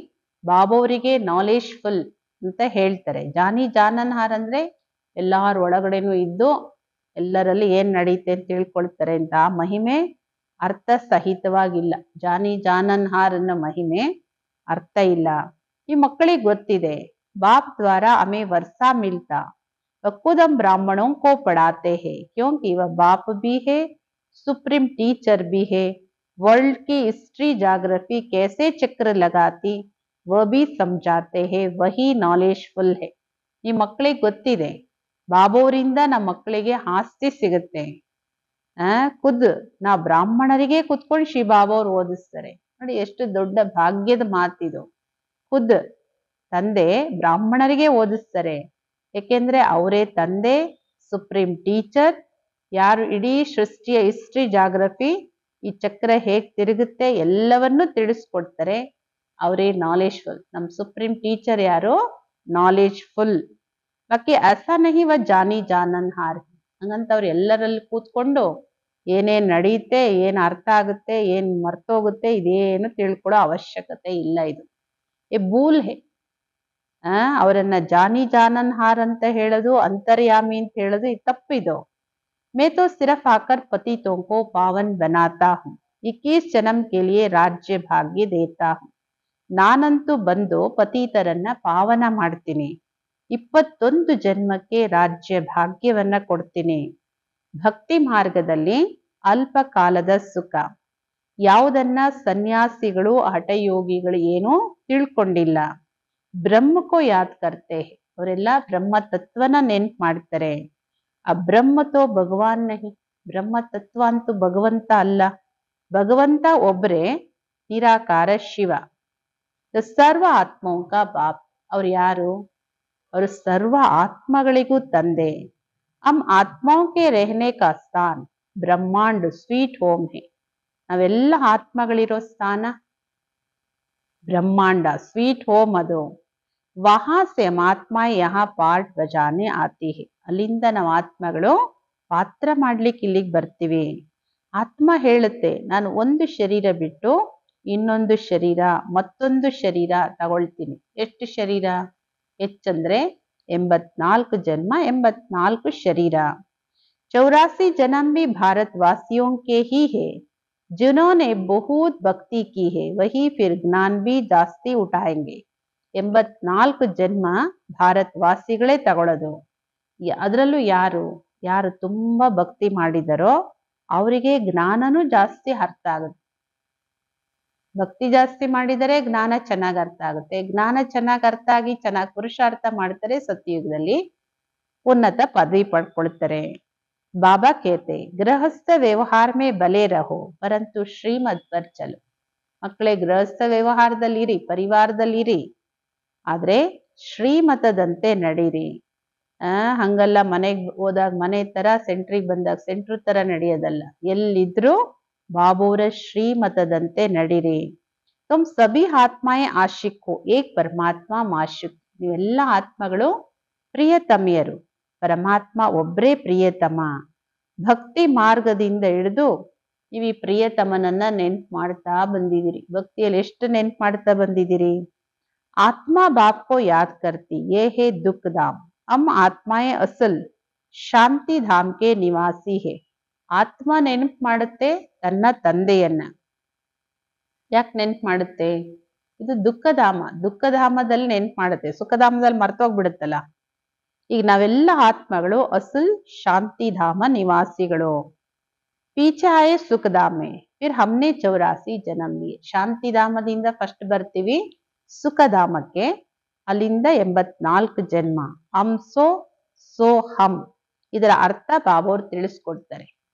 ಬಾಬೋರಿಗೆ ನಾಲೆಜ್ಫುಲ್ ಅಂತ ಹೇಳ್ತಾರೆ. ಜಾನಿ ಜಾನನ್ಹಾರ್ ಅಂದ್ರೆ ಎಲ್ಲಾರ ಒಳಗಡೆನೂ ಇದ್ದು ಎಲ್ಲರಲ್ಲಿ ಏನ್ ನಡೀತೆ ಅಂತ ತಿಳ್ಕೊಳ್ತಾರೆ ಅಂತ. ಆ ಮಹಿಮೆ ಅರ್ಥ ಸಹಿತವಾಗಿಲ್ಲ. ಜಾನಿ ಜಾನನ್ಹಾರ್ ಅನ್ನೋ ಮಹಿಮೆ ಅರ್ಥ ಇಲ್ಲ. ಈ ಮಕ್ಕಳಿಗೆ ಗೊತ್ತಿದೆ ಬಾಪ್ ದ್ವಾರ ಹಮೇ ವರ್ಸಾ ಮಿಲ್ತಾ, खुद हम ब्राह्मणों को पढ़ाते हैं क्योंकि वह बाप भी है, सुप्रीम टीचर भी है. वर्ल्ड की हिस्ट्री जाग्रफी कैसे चक्र लगाती वह भी समझाते हैं, वही नॉलेजफुल है. ಈ ಮಕ್ಕಳಿಗೆ ಗೊತ್ತಿದೆ ಬಾಬೋರಿಂದ ನಮ್ಮ ಮಕ್ಕಳಿಗೆ ಆಸ್ತಿ ಸಿಗುತ್ತೆ. ಖುದ್ ನಾ ಬ್ರಾಹ್ಮಣರಿಗೆ ಕುತ್ಕೊಂಡು ಶ್ರೀ ಬಾಬೋರು ಓದಿಸ್ತಾರೆ. ನೋಡಿ ಎಷ್ಟು ದೊಡ್ಡ ಭಾಗ್ಯದ ಮಾತಿದು. ಖುದ್ ತಂದೆ ಬ್ರಾಹ್ಮಣರಿಗೆ ಓದಿಸ್ತಾರೆ. ಏಕೆಂದ್ರೆ ಅವರೇ ತಂದೆ, ಸುಪ್ರೀಂ ಟೀಚರ್, ಯಾರು ಇಡೀ ಸೃಷ್ಟಿಯ ಹಿಸ್ಟ್ರಿ ಜಾಗ್ರಫಿ ಈ ಚಕ್ರ ಹೇಗ್ ತಿರುಗುತ್ತೆ ಎಲ್ಲವನ್ನೂ ತಿಳಿಸ್ಕೊಡ್ತಾರೆ. ಅವರೇ ನಾಲೆಜ್ಫುಲ್. ನಮ್ಮ ಸುಪ್ರೀಂ ಟೀಚರ್ ಯಾರು, ನಾಲೆಜ್ಫುಲ್. ಬಾಕಿ ऐसा नहीं वह जानी जानन हार ಹಂಗಂತ ಅವ್ರು ಎಲ್ಲರಲ್ಲಿ ಕೂತ್ಕೊಂಡು ಏನೇನ್ ನಡೆಯುತ್ತೆ, ಏನ್ ಅರ್ಥ ಆಗುತ್ತೆ, ಏನ್ ಮರ್ತೋಗುತ್ತೆ ಇದೇನು ತಿಳ್ಕೊಳ್ಳೋ ಅವಶ್ಯಕತೆ ಇಲ್ಲ. ಇದು ಏ ಭೂಲ್ ಹೇ. ಅವರನ್ನ ಜಾನಿ ಜಾನನ್ ಹಾರ್ ಅಂತ ಹೇಳೋದು, ಅಂತರ್ಯಾಮಿ ಅಂತ ಹೇಳೋದು ಇದು ತಪ್ಪಿದು. मैं तो सिर्फ आकर पतितों को पावन बनाता हूँ, 21 जन्म के लिए राज्य भाग्य देता हूँ. ನಾನಂತೂ ಬಂದು ಪತಿತರನ್ನ ಪಾವನ ಮಾಡ್ತೀನಿ, 21 ಜನ್ಮಕ್ಕೆ ರಾಜ್ಯ ಭಾಗ್ಯವನ್ನ ಕೊಡ್ತೀನಿ. ಭಕ್ತಿ ಮಾರ್ಗದಲ್ಲಿ ಅಲ್ಪ ಕಾಲದ ಸುಖ ಯಾವುದನ್ನ ಸನ್ಯಾಸಿಗಳು ಹಠಯೋಗಿಗಳು ಏನೂ ತಿಳ್ಕೊಂಡಿಲ್ಲ. ಬ್ರಹ್ಮಕೋ ಯಾದ್ ಕರ್ತೆ, ಅವರೆಲ್ಲ ಬ್ರಹ್ಮ ತತ್ವನ ನೆನ್ಪು ಮಾಡ್ತಾರೆ. ಆ ಬ್ರಹ್ಮ ತೋ ಭಗವಾನ್ ನಹಿ, ಬ್ರಹ್ಮ ತತ್ವ ಅಂತೂ ಭಗವಂತ ಅಲ್ಲ. ಭಗವಂತ ಒಬ್ರೆ ನಿರಾಕಾರ ಶಿವ. ಸರ್ವ ಆತ್ಮೋಂ ಕಾ ಬಾಪ್, ಅವ್ರು ಯಾರು? ಅವರು ಸರ್ವ ಆತ್ಮಗಳಿಗೂ ತಂದೆ. ಹಮ್ ಆತ್ಮಾओं के रहने का स्थान ಬ್ರಹ್ಮಾಂಡ ಸ್ವೀಟ್ ಹೋಮ್ ಹೇ. ನಾವೆಲ್ಲ ಆತ್ಮಗಳಿರೋ ಸ್ಥಾನ ಬ್ರಹ್ಮಾಂಡ ಸ್ವೀಟ್ ಹೋಮ್ ಅದು. ವಹಾ ಸೆ ಹಮ್ ಆತ್ಮ ಯಹಾ ಪಾಠ ಬಜಾನೆ ಆತಿ ಹೇ, ಅಲ್ಲಿಂದ ನಾವು ಆತ್ಮಗಳು ಪಾತ್ರ ಮಾಡ್ಲಿಕ್ಕೆ ಇಲ್ಲಿಗೆ ಬರ್ತೀವಿ. ಆತ್ಮ ಹೇಳುತ್ತೆ, ನಾನು ಒಂದು ಶರೀರ ಬಿಟ್ಟು ಇನ್ನೊಂದು ಶರೀರ, ಮತ್ತೊಂದು ಶರೀರ ತಗೊಳ್ತೀನಿ. ಎಷ್ಟು ಶರೀರ? ಹೆಚ್ಚಂದ್ರೆ 84 ಜನ್ಮ, 84 ಶರೀರ. 84 जन्म भी भारतवासियों के ही है, जिन्होंने बहुत भक्ति की है, वही फिर ज्ञान भी ಜಾಸ್ತಿ ಉಠಾएंगे. 84 ಜನ್ಮ ಭಾರತವಾಸಿಗಳೇ ತಗೊಳ್ಳೋದು. ಅದರಲ್ಲೂ ಯಾರು ಯಾರು ತುಂಬಾ ಭಕ್ತಿ ಮಾಡಿದರೋ ಅವರಿಗೆ ಜ್ಞಾನನೂ ಜಾಸ್ತಿ ಅರ್ಥ ಆಗುತ್ತೆ. ಭಕ್ತಿ ಜಾಸ್ತಿ ಮಾಡಿದರೆ ಜ್ಞಾನ ಚೆನ್ನಾಗಿ ಅರ್ಥ ಆಗುತ್ತೆ. ಜ್ಞಾನ ಚೆನ್ನಾಗಿ ಅರ್ಥ ಆಗಿ ಚೆನ್ನಾಗಿ ಪುರುಷಾರ್ಥ ಮಾಡ್ತಾರೆ, ಸತ್ಯಯುಗದಲ್ಲಿ ಉನ್ನತ ಪದವಿ ಪಡ್ಕೊಳ್ತಾರೆ. ಬಾಬಾ ಕೇತೆ ಗೃಹಸ್ಥ ವ್ಯವಹಾರ ಮೇ ಬಲೆ ರಹೋ ಪರಂತು ಶ್ರೀಮದ್ ಪರ್ ಚಲೋ. ಮಕ್ಕಳೇ, ಗೃಹಸ್ಥ ವ್ಯವಹಾರದಲ್ಲಿರಿ, ಪರಿವಾರದಲ್ಲಿರಿ, ಆದ್ರೆ ಶ್ರೀಮತದಂತೆ ನಡೀರಿ. ಹಂಗಲ್ಲ ಮನೆಗ್ ಹೋದಾಗ ಮನೆ ತರ, ಸೆಂಟ್ರಿಗೆ ಬಂದಾಗ ಸೆಂಟ್ರ್ ತರ ನಡೆಯೋದಲ್ಲ. ಎಲ್ಲಿದ್ರು ಬಾಬುವರ ಶ್ರೀಮತದಂತೆ ನಡೀರಿ. ತುಮ್ ಸಭಿ ಆತ್ಮಾಯೇ ಆಶಿಕ್ಕು, ಏಕ್ ಪರಮಾತ್ಮ ಮಾಶಿಕ್. ನೀವೆಲ್ಲ ಆತ್ಮಗಳು ಪ್ರಿಯತಮಿಯರು, ಪರಮಾತ್ಮ ಒಬ್ರೇ ಪ್ರಿಯತಮ. ಭಕ್ತಿ ಮಾರ್ಗದಿಂದ ಹಿಡಿದು ನೀವು ಈ ಪ್ರಿಯತಮನನ್ನ ನೆನ್ಪು ಮಾಡ್ತಾ ಬಂದಿದ್ದೀರಿ. ಭಕ್ತಿಯಲ್ಲಿ ಎಷ್ಟು ನೆನ್ಪು ಮಾಡ್ತಾ ಬಂದಿದ್ದೀರಿ? ಆತ್ಮ ಬಾಪ್ಕೋ ಯಾದ್ ಕರ್ತಿ ಯೇ ಹೇ ದುಃಖ ಧಾಮ್, ಹಮ್ ಆತ್ಮಾಯೇ ಅಸಲ್ ಶಾಂತಿ ಧಾಮ್ ಕೆ ನಿವಾಸಿ ಹೇ. ಆತ್ಮ ನೆನ್ಪು ಮಾಡುತ್ತೆ ತನ್ನ ತಂದೆಯನ್ನ. ಯಾಕೆ ನೆನ್ಪು ಮಾಡುತ್ತೆ? ಇದು ದುಃಖಧಾಮ, ದುಃಖಧಾಮದಲ್ಲಿ ನೆನ್ಪು ಮಾಡುತ್ತೆ, ಸುಖಧಾಮದಲ್ಲಿ ಮರ್ತೋಗ್ಬಿಡುತ್ತಲ್ಲ. ಈಗ ನಾವೆಲ್ಲ ಆತ್ಮಗಳು ಅಸಲ್ ಶಾಂತಿಧಾಮ ನಿವಾಸಿಗಳು. ಪೀಛೆ ಆಯೇ ಸುಖಧಾಮೆ, ಫಿರ್ ಹಮ್ನೆ 84 ಜನ್ಮ ಲಿಯೆ. ಶಾಂತಿಧಾಮದಿಂದ ಫಸ್ಟ್ ಬರ್ತೀವಿ ಸುಖಧಾಮಕ್ಕೆ, ಅಲ್ಲಿಂದ 84 ಜನ್ಮ. ಹಮ್ ಸೋ ಹಮ್, ಇದರ ಅರ್ಥ ಬಾಬೋರು ತಿಳಿಸ್ಕೊಡ್ತಾರೆ.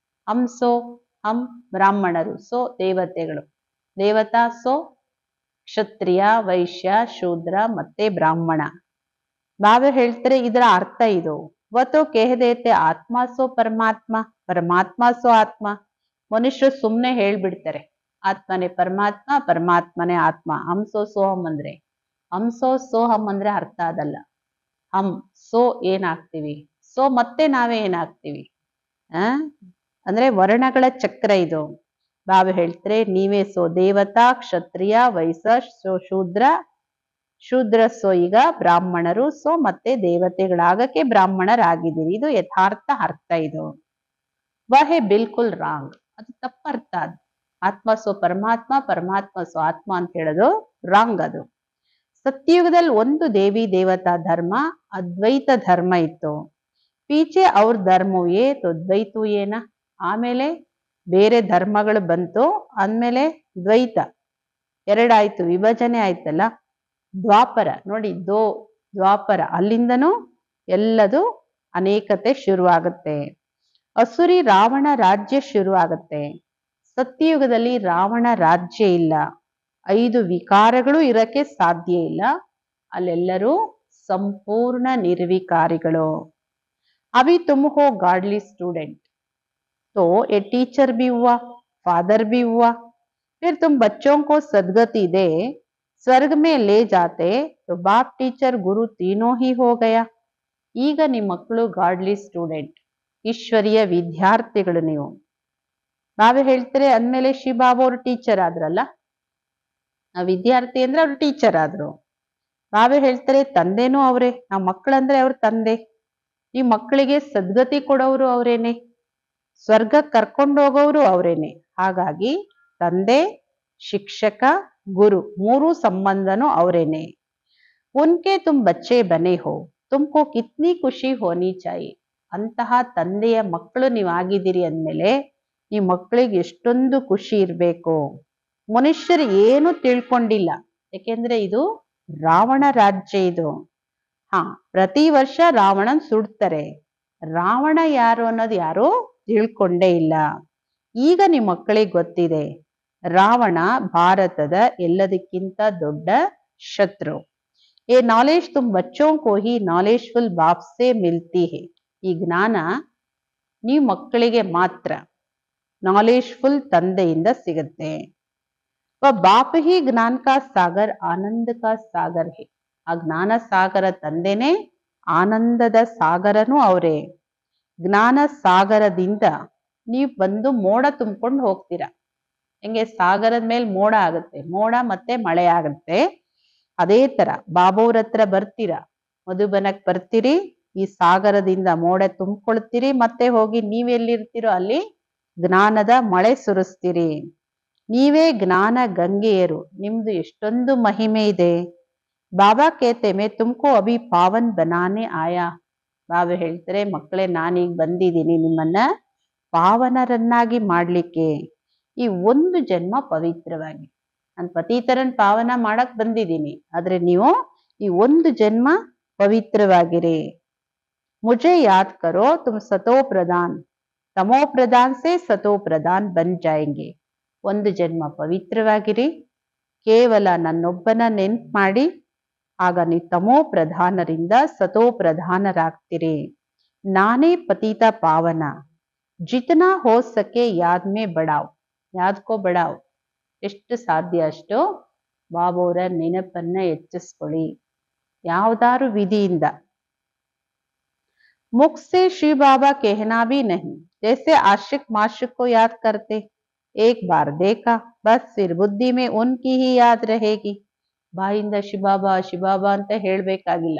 ಹಮ್ ಸೋ ಹಮ್ ಬ್ರಾಹ್ಮಣರು, ಸೋ ದೇವತೆಗಳು, ದೇವತಾ ಸೋ ಕ್ಷತ್ರಿಯ, ವೈಶ್ಯ, ಶೂದ್ರ ಮತ್ತೆ ಬ್ರಾಹ್ಮಣ. ಬಾಬಾ ಹೇಳ್ತಾರೆ ಇದರ ಅರ್ಥ ಇದು. ವತೋ ಕೇಹದೇತೆ ಆತ್ಮ ಸೋ ಪರಮಾತ್ಮ, ಪರಮಾತ್ಮ ಸೋ ಆತ್ಮ. ಮನುಷ್ಯರು ಸುಮ್ನೆ ಹೇಳ್ಬಿಡ್ತಾರೆ ಆತ್ಮನೇ ಪರಮಾತ್ಮ, ಪರಮಾತ್ಮನೇ ಆತ್ಮ. ಹಮ್ ಸೋ ಸೋಹಮ್ ಅಂದ್ರೆ, ಹಮ್ ಸೋ ಸೋಹಮ್ ಅಂದ್ರೆ ಅರ್ಥ ಅದಲ್ಲ. ಹಮ್ ಸೋ ಏನಾಗ್ತೀವಿ, ಸೋ ಮತ್ತೆ ನಾವೇ ಏನಾಗ್ತೀವಿ ಅಂದ್ರೆ ವರ್ಣಗಳ ಚಕ್ರ ಇದು. ಬಾಬಾ ಹೇಳ್ತಾರೆ ನೀವೇ ಸೋ ದೇವತಾ, ಕ್ಷತ್ರಿಯ, ವೈಶ್ಯ, ಶೂದ್ರ, ಶೂದ್ರ ಸೋ ಈಗ ಬ್ರಾಹ್ಮಣರು, ಸೋ ಮತ್ತೆ ದೇವತೆಗಳಾಗಕ್ಕೆ ಬ್ರಾಹ್ಮಣರಾಗಿದ್ದೀರಿ. ಇದು ಯಥಾರ್ಥ ಅರ್ಥ. ಇದು ವಹೆ ಬಿಲ್ಕುಲ್ ರಾಂಗ್, ಅದು ತಪ್ಪರ್ಥ. ಅದು ಆತ್ಮ ಸೋ ಪರಮಾತ್ಮ, ಪರಮಾತ್ಮ ಸೋ ಆತ್ಮ ಅಂತ ಹೇಳೋದು ರಾಂಗ್. ಅದು ಸತ್ಯಯುಗದಲ್ಲಿ ಒಂದು ದೇವಿ ದೇವತಾ ಧರ್ಮ, ಅದ್ವೈತ ಧರ್ಮ ಇತ್ತು. ಪೀಚೆ ಅವ್ರ ಧರ್ಮವು ದ್ವೈತು ಏನ, ಆಮೇಲೆ ಬೇರೆ ಧರ್ಮಗಳು ಬಂತು, ಅಂದ್ಮೇಲೆ ದ್ವೈತ ಎರಡಾಯ್ತು, ವಿಭಜನೆ ಆಯ್ತಲ್ಲ. ದ್ವಾಪರ ನೋಡಿ, ದ್ವಾಪರ ಅಲ್ಲಿಂದನೂ ಎಲ್ಲದು ಅನೇಕತೆ ಶುರುವಾಗುತ್ತೆ. ಅಸುರಿ ರಾವಣ ರಾಜ್ಯ ಶುರುವಾಗುತ್ತೆ. ಸತ್ಯಯುಗದಲ್ಲಿ ರಾವಣ ರಾಜ್ಯ ಇಲ್ಲ, 5 ವಿಕಾರಗಳು ಇರಕ್ಕೆ ಸಾಧ್ಯ ಇಲ್ಲ. ಅಲ್ಲೆಲ್ಲರೂ ಸಂಪೂರ್ಣ ನಿರ್ವಿಕಾರಿಗಳು. अभी तुम हो गॉडली स्टूडेंट, तो ये टीचर भी हुआ, फादर भी हुआ. फिर तुम बच्चों को सदगति दे स्वर्ग में ले जाते, तो बाप, टीचर, गुरु तीनों ही हो गया. ಈಗ ನಿಮ್ಮ ಮಕ್ಕಳು ಗಾಡ್ಲಿ ಸ್ಟೂಡೆಂಟ್, ಈಶ್ವರೀಯ ವಿದ್ಯಾರ್ಥಿಗಳು ನೀವು. ನಾವೇ ಹೇಳ್ತಾರೆ ಅಂದ್ಮೇಲೆ ಶಿವಬಾಬಾ ಅವರು ಟೀಚರ್ ಆದ್ರಲ್ಲ, ಆ ವಿದ್ಯಾರ್ಥಿ ಅಂದ್ರೆ ಅವ್ರು ಟೀಚರ್ ಆದ್ರು. ನಾವೇ ಹೇಳ್ತಾರೆ ತಂದೆನೂ ಅವರೇ, ನಾವು ಮಕ್ಕಳಂದ್ರೆ ಅವ್ರ ತಂದೆ. ಈ ಮಕ್ಕಳಿಗೆ ಸದ್ಗತಿ ಕೊಡೋರು ಅವರೇನೆ, ಸ್ವರ್ಗ ಕರ್ಕೊಂಡು ಹೋಗೋರು ಅವರೇನೆ. ಹಾಗಾಗಿ ತಂದೆ, ಶಿಕ್ಷಕ, ಗುರು ಮೂರು ಸಂಬಂಧನೂ ಅವರೇನೆ. ಉನ್ಕೆ ತುಮ್ ಬಚ್ಚೆ ಬನೆ ಹೋ, ತುಮ್ಕೋ ಕಿತ್ನಿ ಖುಷಿ ಹೋನಿ ಚಾಯಿ. ಅಂತಹ ತಂದೆಯ ಮಕ್ಕಳು ನೀವು ಆಗಿದ್ದೀರಿ ಅಂದ್ಮೇಲೆ ಈ ಮಕ್ಕಳಿಗೆ ಎಷ್ಟೊಂದು ಖುಷಿ ಇರ್ಬೇಕು. ಮನುಷ್ಯರು ಏನು ತಿಳ್ಕೊಂಡಿಲ್ಲ, ಯಾಕೆಂದ್ರೆ ಇದು ರಾವಣ ರಾಜ್ಯ ಇದು. ಪ್ರತಿ ವರ್ಷ ರಾವಣನ್ ಸುಡ್ತಾರೆ. ರಾವಣ ಯಾರು ಅನ್ನೋದು ಯಾರು ತಿಳ್ಕೊಂಡೇ ಇಲ್ಲ. ಈಗ ನಿಮ್ಮ ಮಕ್ಕಳಿಗೆ ಗೊತ್ತಿದೆ, ರಾವಣ ಭಾರತದ ಎಲ್ಲದಕ್ಕಿಂತ ದೊಡ್ಡ ಶತ್ರು. ये नॉलेज तुम बच्चों को ही नॉलेजफुल बाप से मिलती है. ಈ ಜ್ಞಾನ ನೀವು ಮಕ್ಕಳಿಗೆ ಮಾತ್ರ ನಾಲೆಜ್ಫುಲ್ ತಂದೆಯಿಂದ ಸಿಗುತ್ತೆ. ಬಾಪ್ ಹಿ ಜ್ಞಾನ ಕಾ ಸಾಗರ್, ಆನಂದ ಕಾ ಸಾಗರ್ ಹೇ. ಆ ಜ್ಞಾನ ಸಾಗರ ತಂದೆನೇ, ಆನಂದದ ಸಾಗರನೂ ಅವರೇ. ಜ್ಞಾನ ಸಾಗರದಿಂದ ನೀವು ಬಂದು ಮೋಡ ತುಂಬಿಕೊಂಡು ಹೋಗ್ತೀರಾ. ಹೆಂಗೆ ಸಾಗರದ ಮೇಲೆ ಮೋಡ ಆಗುತ್ತೆ, ಮೋಡ ಮತ್ತೆ ಮಳೆ ಆಗುತ್ತೆ. ಅದೇ ತರ ಬಾಬಾವ್ರ ಹತ್ರ ಬರ್ತೀರಾ, ಮಧುಬನಕ್ ಬರ್ತೀರಿ, ಈ ಸಾಗರದಿಂದ ಮೋಡ ತುಂಬಿಕೊಳ್ತೀರಿ, ಮತ್ತೆ ಹೋಗಿ ನೀವೆಲ್ಲಿರ್ತೀರೋ ಅಲ್ಲಿ ಜ್ಞಾನದ ಮಳೆ ಸುರಿಸ್ತೀರಿ. ನೀವೇ ಜ್ಞಾನ ಗಂಗೆಯರು, ನಿಮ್ದು ಎಷ್ಟೊಂದು ಮಹಿಮೆ ಇದೆ. ಬಾಬಾ ಕೇತೆ ಮೇ ತುಮ್ಕೋ ಅಭಿ ಪಾವನ್ ಬನಾನೆ ಆಯಾ. ಬಾಬಾ ಹೇಳ್ತಾರೆ, ಮಕ್ಕಳೇ ನಾನೀಗ ಬಂದಿದ್ದೀನಿ ನಿಮ್ಮನ್ನ ಪಾವನರನ್ನಾಗಿ ಮಾಡ್ಲಿಕ್ಕೆ. ಈ ಒಂದು ಜನ್ಮ ಪವಿತ್ರವಾಗಿ, ನಾನು ಪತೀತರನ್ ಪಾವನ ಮಾಡಕ್ ಬಂದಿದ್ದೀನಿ, ಆದ್ರೆ ನೀವು ಈ ಒಂದು ಜನ್ಮ ಪವಿತ್ರವಾಗಿರಿ. ಮುಜೆ ಯಾದ್ ಕರೋ ತುಮ್ ಸತೋ ಪ್ರಧಾನ್, ತಮೋ ಪ್ರಧಾನ್ ಸೆ ಸತೋ ಪ್ರಧಾನ್ ಬನ್ ಜಾಯೆಂಗೆ. ಒಂದು ಜನ್ಮ ಪವಿತ್ರವಾಗಿರಿ, ಕೇವಲ ನನ್ನೊಬ್ಬನ ನೆನ್ಪು ಮಾಡಿ, ಆಗ ನೀವು ತಮೋ ಪ್ರಧಾನರಿಂದ ಸತೋ ಪ್ರಧಾನರಾಗ್ತೀರಿ. ನಾನೇ ಪತೀತ ಪಾವನ, ಜಿತನಾ ಹೋ ಸಕೆ ಯಾದ್ ಮೇ ಬಡಾವ್. ಯಾದ್ಕೋ ಬಡಾವ್, ಎಷ್ಟು ಸಾಧ್ಯ ಅಷ್ಟು ಬಾಬಾವರ ನೆನಪನ್ನ ಹೆಚ್ಚಿಸ್ಕೊಳ್ಳಿ, ಯಾವ್ದಾರು ವಿಧಿಯಿಂದ. ಮುಖ ಸೆ ಶಿವ ಬಾಬಾ कहना भी नहीं, जैसे आशिक माशिक को याद करते, एक बार देखा बस फिर बुद्धि में उनकी ही याद रहेगी. ಬಾಯಿಂದ ಶಿಬಾಬಾ ಶಿಬಾಬಾ ಅಂತ ಹೇಳ್ಬೇಕಾಗಿಲ್ಲ,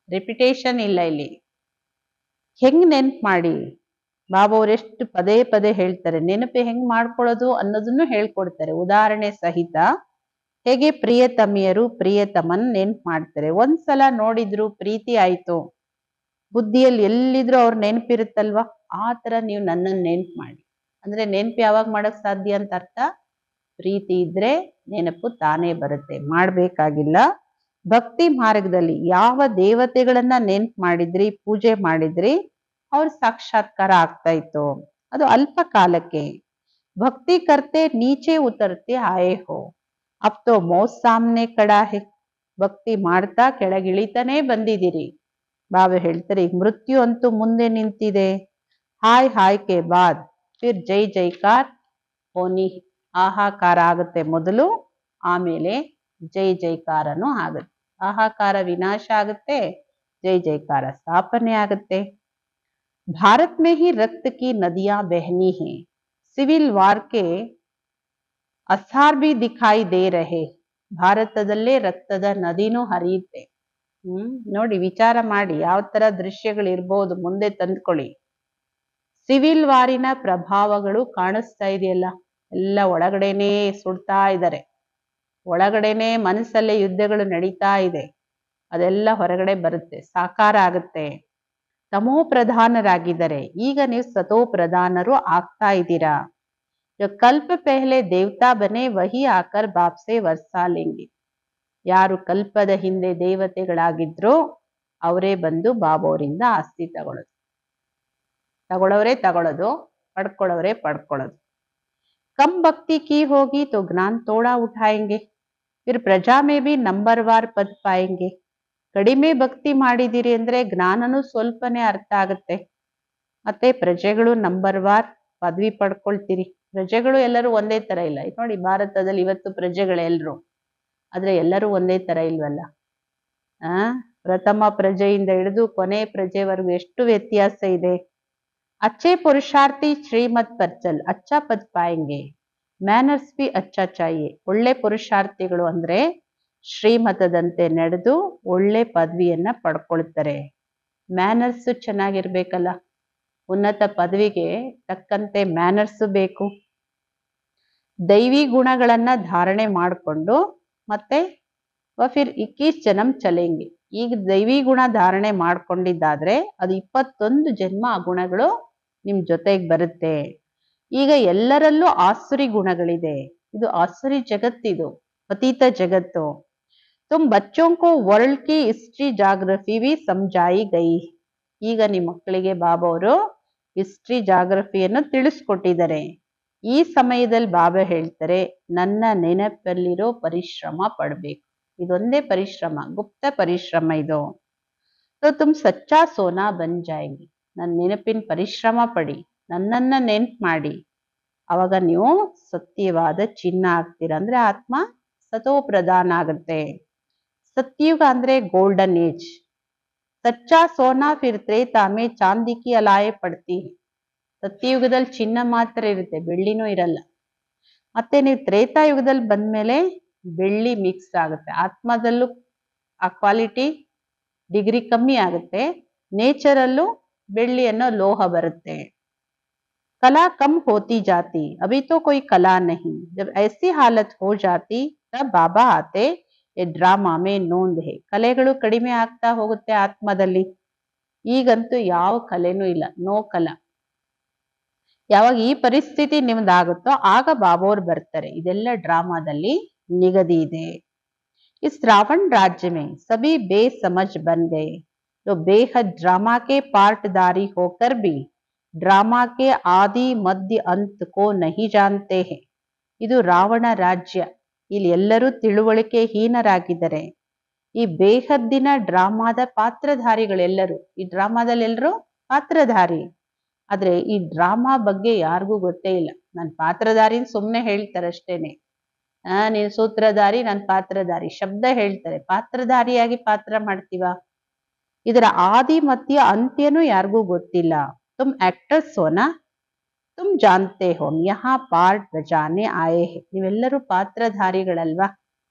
ರಿಪಿಟೇಷನ್ ಇಲ್ಲ ಇಲ್ಲಿ. ಹೆಂಗ್ ನೆನ್ಪು ಮಾಡಿ, ಬಾಬಾ ಅವ್ರು ಎಷ್ಟು ಪದೇ ಪದೇ ಹೇಳ್ತಾರೆ, ನೆನಪು ಹೆಂಗ್ ಮಾಡ್ಕೊಳ್ಳೋದು ಅನ್ನೋದನ್ನು ಹೇಳ್ಕೊಡ್ತಾರೆ ಉದಾಹರಣೆ ಸಹಿತ. ಹೇಗೆ ಪ್ರಿಯತಮಿಯರು ಪ್ರಿಯತಮನ್ ನೆನ್ಪು ಮಾಡ್ತಾರೆ, ಒಂದ್ಸಲ ನೋಡಿದ್ರು ಪ್ರೀತಿ ಆಯ್ತು, ಬುದ್ಧಿಯಲ್ಲಿ ಎಲ್ಲಿದ್ರು ಅವ್ರ ನೆನಪಿರುತ್ತಲ್ವಾ, ಆ ತರ ನೀವು ನನ್ನನ್ನು ನೆನ್ಪು ಮಾಡಿ. ಅಂದ್ರೆ ನೆನಪು ಯಾವಾಗ ಮಾಡಕ್ ಸಾಧ್ಯ ಅಂತ ಅರ್ಥ, ಪ್ರೀತಿ ಇದ್ರೆ ನೆನಪು ತಾನೇ ಬರುತ್ತೆ, ಮಾಡ್ಬೇಕಾಗಿಲ್ಲ. ಭಕ್ತಿ ಮಾರ್ಗದಲ್ಲಿ ಯಾವ ದೇವತೆಗಳನ್ನ ನೆನ್ಪು ಮಾಡಿದ್ರಿ, ಪೂಜೆ ಮಾಡಿದ್ರಿ, ಅವ್ರ ಸಾಕ್ಷಾತ್ಕಾರ ಆಗ್ತಾ ಇತ್ತು, ಅದು ಅಲ್ಪ ಕಾಲಕ್ಕೆ. ಭಕ್ತಿ ಕರ್ತೆ ನೀಚೆ ಉತರ್ತೆ ಆಯೇ ಹೋ, ಅಬ್ ತೋ ಮೌತ್ ಸಾಮ್ನೆ ಕಡಾ ಹೇ. ಭಕ್ತಿ ಮಾಡ್ತಾ ಕೆಳಗಿಳಿತಾನೆ ಬಂದಿದ್ದೀರಿ. ಬಾಬಾ ಹೇಳ್ತಾರೆ, ಈಗ ಮೃತ್ಯು ಅಂತೂ ಮುಂದೆ ನಿಂತಿದೆ. ಹಾಯ್ ಹಾಯ್ ಕೆ ಬಾದ್ ಫಿರ್ ಜೈ ಜೈಕಾರ್ ಹೋನಿ. ಆಹಾಕಾರ ಆಗುತ್ತೆ ಮೊದಲು, ಆಮೇಲೆ ಜೈ ಜೈಕಾರನು ಆಗುತ್ತೆ. ಆಹಾಕಾರ ವಿನಾಶ ಆಗುತ್ತೆ, ಜೈ ಜೈಕಾರ ಸ್ಥಾಪನೆ ಆಗುತ್ತೆ. ಭಾರತ್ ಮೇ ಹಿ ರಕ್ತ ಕಿ ನದಿಯಾ ಬೆಹನಿ ಹೇ, ಸಿವಿಲ್ ವಾರ್ ಕೆ ಅಸಾರ್ ಬಿ ದಿಖಾಯಿ ದೇ ರಹೆ. ಭಾರತದಲ್ಲೇ ರಕ್ತದ ನದಿನೂ ಹರಿಯುತ್ತೆ. ನೋಡಿ, ವಿಚಾರ ಮಾಡಿ ಯಾವ ತರ ದೃಶ್ಯಗಳಿರ್ಬೋದು, ಮುಂದೆ ತಂದ್ಕೊಳ್ಳಿ. ಸಿವಿಲ್ ವಾರಿನ ಪ್ರಭಾವಗಳು ಕಾಣಿಸ್ತಾ ಇದೆಯಲ್ಲ, ಎಲ್ಲ ಒಳಗಡೆನೆ ಸುಡ್ತಾ ಇದ್ದಾರೆ, ಒಳಗಡೆನೆ ಮನಸ್ಸಲ್ಲೇ ಯುದ್ಧಗಳು ನಡೀತಾ ಇದೆ, ಅದೆಲ್ಲ ಹೊರಗಡೆ ಬರುತ್ತೆ, ಸಾಕಾರ ಆಗುತ್ತೆ. ತಮೋ ಪ್ರಧಾನರಾಗಿದ್ದಾರೆ, ಈಗ ನೀವು ಸತೋ ಪ್ರಧಾನರು ಆಗ್ತಾ ಇದ್ದೀರಾ. ಕಲ್ಪ ಪೆಹಲೆ ದೇವತಾ ಬನೆ ವಹಿ ಆಕರ್ ಬಾಪ್ಸೆ ವರ್ಸಾ ಲೆಂಗೆ. ಯಾರು ಕಲ್ಪದ ಹಿಂದೆ ದೇವತೆಗಳಾಗಿದ್ರು ಅವರೇ ಬಂದು ಬಾಬೋರಿಂದ ಆಸ್ತಿ ತಗೊಳ್ಳೋರೇ ತಗೊಳ್ಳೋದು, ಪಡ್ಕೊಳ್ಳೋರೇ ಪಡ್ಕೊಳ್ಳೋದು. ಕಮ್ ಭಕ್ತಿ ಕಿ ಹೋಗಿ ತೋ ಜ್ಞಾನ ತೋಡಾ ಉಠಾಯಂಗೆ, ಫಿರ್ ಪ್ರಜಾ ಮೇ ಬಿ ನಂಬರ್ ವಾರ್ ಪದ್ ಪಾಯಂಗೆ. ಕಡಿಮೆ ಭಕ್ತಿ ಮಾಡಿದಿರಿ ಅಂದ್ರೆ ಜ್ಞಾನನೂ ಸ್ವಲ್ಪನೇ ಅರ್ಥ ಆಗುತ್ತೆ, ಮತ್ತೆ ಪ್ರಜೆಗಳು ನಂಬರ್ ವಾರ್ ಪದವಿ ಪಡ್ಕೊಳ್ತೀರಿ. ಪ್ರಜೆಗಳು ಎಲ್ಲರೂ ಒಂದೇ ತರ ಇಲ್ಲ ನೋಡಿ, ಭಾರತದಲ್ಲಿ ಇವತ್ತು ಪ್ರಜೆಗಳೆಲ್ಲರೂ, ಆದ್ರೆ ಎಲ್ಲರೂ ಒಂದೇ ತರ ಇಲ್ವಲ್ಲ. ಪ್ರಥಮ ಪ್ರಜೆಯಿಂದ ಹಿಡಿದು ಕೊನೆ ಪ್ರಜೆವರೆಗೂ ಎಷ್ಟು ವ್ಯತ್ಯಾಸ ಇದೆ. अच्छे पुरुषार्थी श्रीमत पर चल अच्छा पद पाएंगे ಮ್ಯಾನರ್ಸ್ ಬಿ ಅಚ್ಚಾ ಚಾಹಿಯೆ. ಒಳ್ಳೆ ಪುರುಷಾರ್ಥಿಗಳು ಅಂದ್ರೆ ಶ್ರೀಮತದಂತೆ ನಡೆದು ಒಳ್ಳೆ ಪದವಿಯನ್ನ ಪಡ್ಕೊಳ್ತಾರೆ. ಮ್ಯಾನರ್ಸ್ ಚೆನ್ನಾಗಿರ್ಬೇಕಲ್ಲ, ಉನ್ನತ ಪದವಿಗೆ ತಕ್ಕಂತೆ ಮ್ಯಾನರ್ಸ್ ಬೇಕು. ದೈವಿ ಗುಣಗಳನ್ನ ಧಾರಣೆ ಮಾಡಿಕೊಂಡು ಮತ್ತೆ ಫಿರ್ 21 ಜನ್ಮ ಚಲೆಂಗೆ. ಈಗ ದೈವಿ ಗುಣ ಧಾರಣೆ ಮಾಡ್ಕೊಂಡಿದ್ದಾದ್ರೆ ಅದು 21 ಜನ್ಮ ಆ ಗುಣಗಳು ನಿಮ್ ಜೊತೆಗೆ ಬರುತ್ತೆ. ಈಗ ಎಲ್ಲರಲ್ಲೂ ಆಸುರಿ ಗುಣಗಳಿದೆ. ಇದು ಆಸುರಿ ಜಗತ್ತಿದು, ಪತೀತ ಜಗತ್ತು. ತುಮ್ ಬಚ್ಚೋಂ ಕೋ ವರ್ಲ್ಡ್ ಕಿ ಹಿಸ್ಟ್ರಿ ಜಾಗ್ರಫಿ भी समझाई गई. ಈಗ ನಿಮ್ಮ ಮಕ್ಕಳಿಗೆ ಬಾಬಾ ಅವರು ಹಿಸ್ಟ್ರಿ ಜಾಗ್ರಫಿಯನ್ನು ತಿಳಿಸ್ಕೊಟ್ಟಿದ್ದಾರೆ. ಈ ಸಮಯದಲ್ಲಿ ಬಾಬಾ ಹೇಳ್ತಾರೆ, ನನ್ನ ನೆನಪಲ್ಲಿರೋ ಪರಿಶ್ರಮ ಪಡಬೇಕು. ಇದೊಂದೇ ಪರಿಶ್ರಮ, ಗುಪ್ತ ಪರಿಶ್ರಮ ಇದು. तो तुम सच्चा सोना बन जाएंगे. ನನ್ನ ನೆನಪಿನ ಪರಿಶ್ರಮ ಪಡಿ, ನನ್ನನ್ನ ನೆನ್ಪು ಮಾಡಿ, ಅವಾಗ ನೀವು ಸತ್ಯವಾದ ಚಿನ್ನ ಆಗ್ತೀರ. ಅಂದ್ರೆ ಆತ್ಮ ಸತೋ ಪ್ರಧಾನ ಆಗುತ್ತೆ. ಸತ್ಯುಗ ಅಂದ್ರೆ ಗೋಲ್ಡನ್ ಏಜ್. ಸಚ್ಚಾ ಸೋನಾ ಫಿರ್ ತ್ರೇತಾ ಮೇ ಚಾಂದಿ ಕಿ ಅಲಾಯೆ ಪಡ್ತಿ. ಸತ್ಯಯುಗದಲ್ಲಿ ಚಿನ್ನ ಮಾತ್ರ ಇರುತ್ತೆ, ಬೆಳ್ಳಿನೂ ಇರಲ್ಲ. ಮತ್ತೆ ನೀವು ತ್ರೇತಾಯುಗದಲ್ಲಿ ಬಂದ್ಮೇಲೆ ಬೆಳ್ಳಿ ಮಿಕ್ಸ್ ಆಗುತ್ತೆ. ಆತ್ಮದಲ್ಲೂ ಆ ಕ್ವಾಲಿಟಿ ಡಿಗ್ರಿ ಕಮ್ಮಿ ಆಗುತ್ತೆ, ನೇಚರಲ್ಲೂ ಬೆಳ್ಳಿ ಅನ್ನೋ ಲೋಹ ಬರುತ್ತೆ. कला कम होती जाती, अभी तो कोई कला नहीं. जब ऐसी हालत हो जाती तब बाबा आते, ये ಡ್ರಾಮಾ ಮೇ ನೋಂದ್ ಹೇ. ಕಲೆಗಳು ಕಡಿಮೆ ಆಗ್ತಾ ಹೋಗುತ್ತೆ ಆತ್ಮದಲ್ಲಿ. ಈಗಂತೂ ಯಾವ ಕಲೆನೂ ಇಲ್ಲ, ನೋ ಕಲಾ. ಯಾವಾಗ ಈ ಪರಿಸ್ಥಿತಿ ನಿಮ್ದಾಗುತ್ತೋ ಆಗ ಬಾಬೋರ್ ಬರ್ತಾರೆ. ಇದೆಲ್ಲ ಡ್ರಾಮಾದಲ್ಲಿ ನಿಗದಿ ಇದೆ. इस रावण राज्य में सभी बेसमझ बन गए, तो बेहद ड्रामा के पार्टदारी होकर भी ಡ್ರಾಮಾ ಕೆ ಆದಿ ಮಧ್ಯ ಅಂತ್ ಕೋ ನಹಿ ಜಾನ್ತೆ ಹೇ. ಇದು ರಾವಣ ರಾಜ್ಯ. ಇಲ್ಲಿ ಎಲ್ಲರೂ ತಿಳುವಳಿಕೆ ಹೀನರಾಗಿದ್ದಾರೆ. ಈ ಬೇಹದ್ದಿನ ಡ್ರಾಮಾದ ಪಾತ್ರಧಾರಿಗಳೆಲ್ಲರೂ, ಈ ಡ್ರಾಮಾದಲ್ಲಿ ಎಲ್ಲರೂ ಪಾತ್ರಧಾರಿ. ಆದ್ರೆ ಈ ಡ್ರಾಮಾ ಬಗ್ಗೆ ಯಾರಿಗೂ ಗೊತ್ತೇ ಇಲ್ಲ. ನನ್ ಪಾತ್ರಧಾರಿನ ಸುಮ್ನೆ ಹೇಳ್ತಾರಷ್ಟೇನೆ. ನೀನ್ ಸೂತ್ರಧಾರಿ, ನನ್ ಪಾತ್ರಧಾರಿ ಶಬ್ದ ಹೇಳ್ತಾರೆ, ಪಾತ್ರಧಾರಿಯಾಗಿ ಪಾತ್ರ ಮಾಡ್ತೀವ. ಇದರ ಆದಿ ಮಧ್ಯ ಅಂತ್ಯನೂ ಯಾರಿಗೂ ಗೊತ್ತಿಲ್ಲ. तुम एक्टर्स हो ना, तुम जानते हो यहाँ पार्ट बजाने आए हैं. ನೀವೆಲ್ಲರೂ ಪಾತ್ರಧಾರಿಗಳಲ್ವಾ.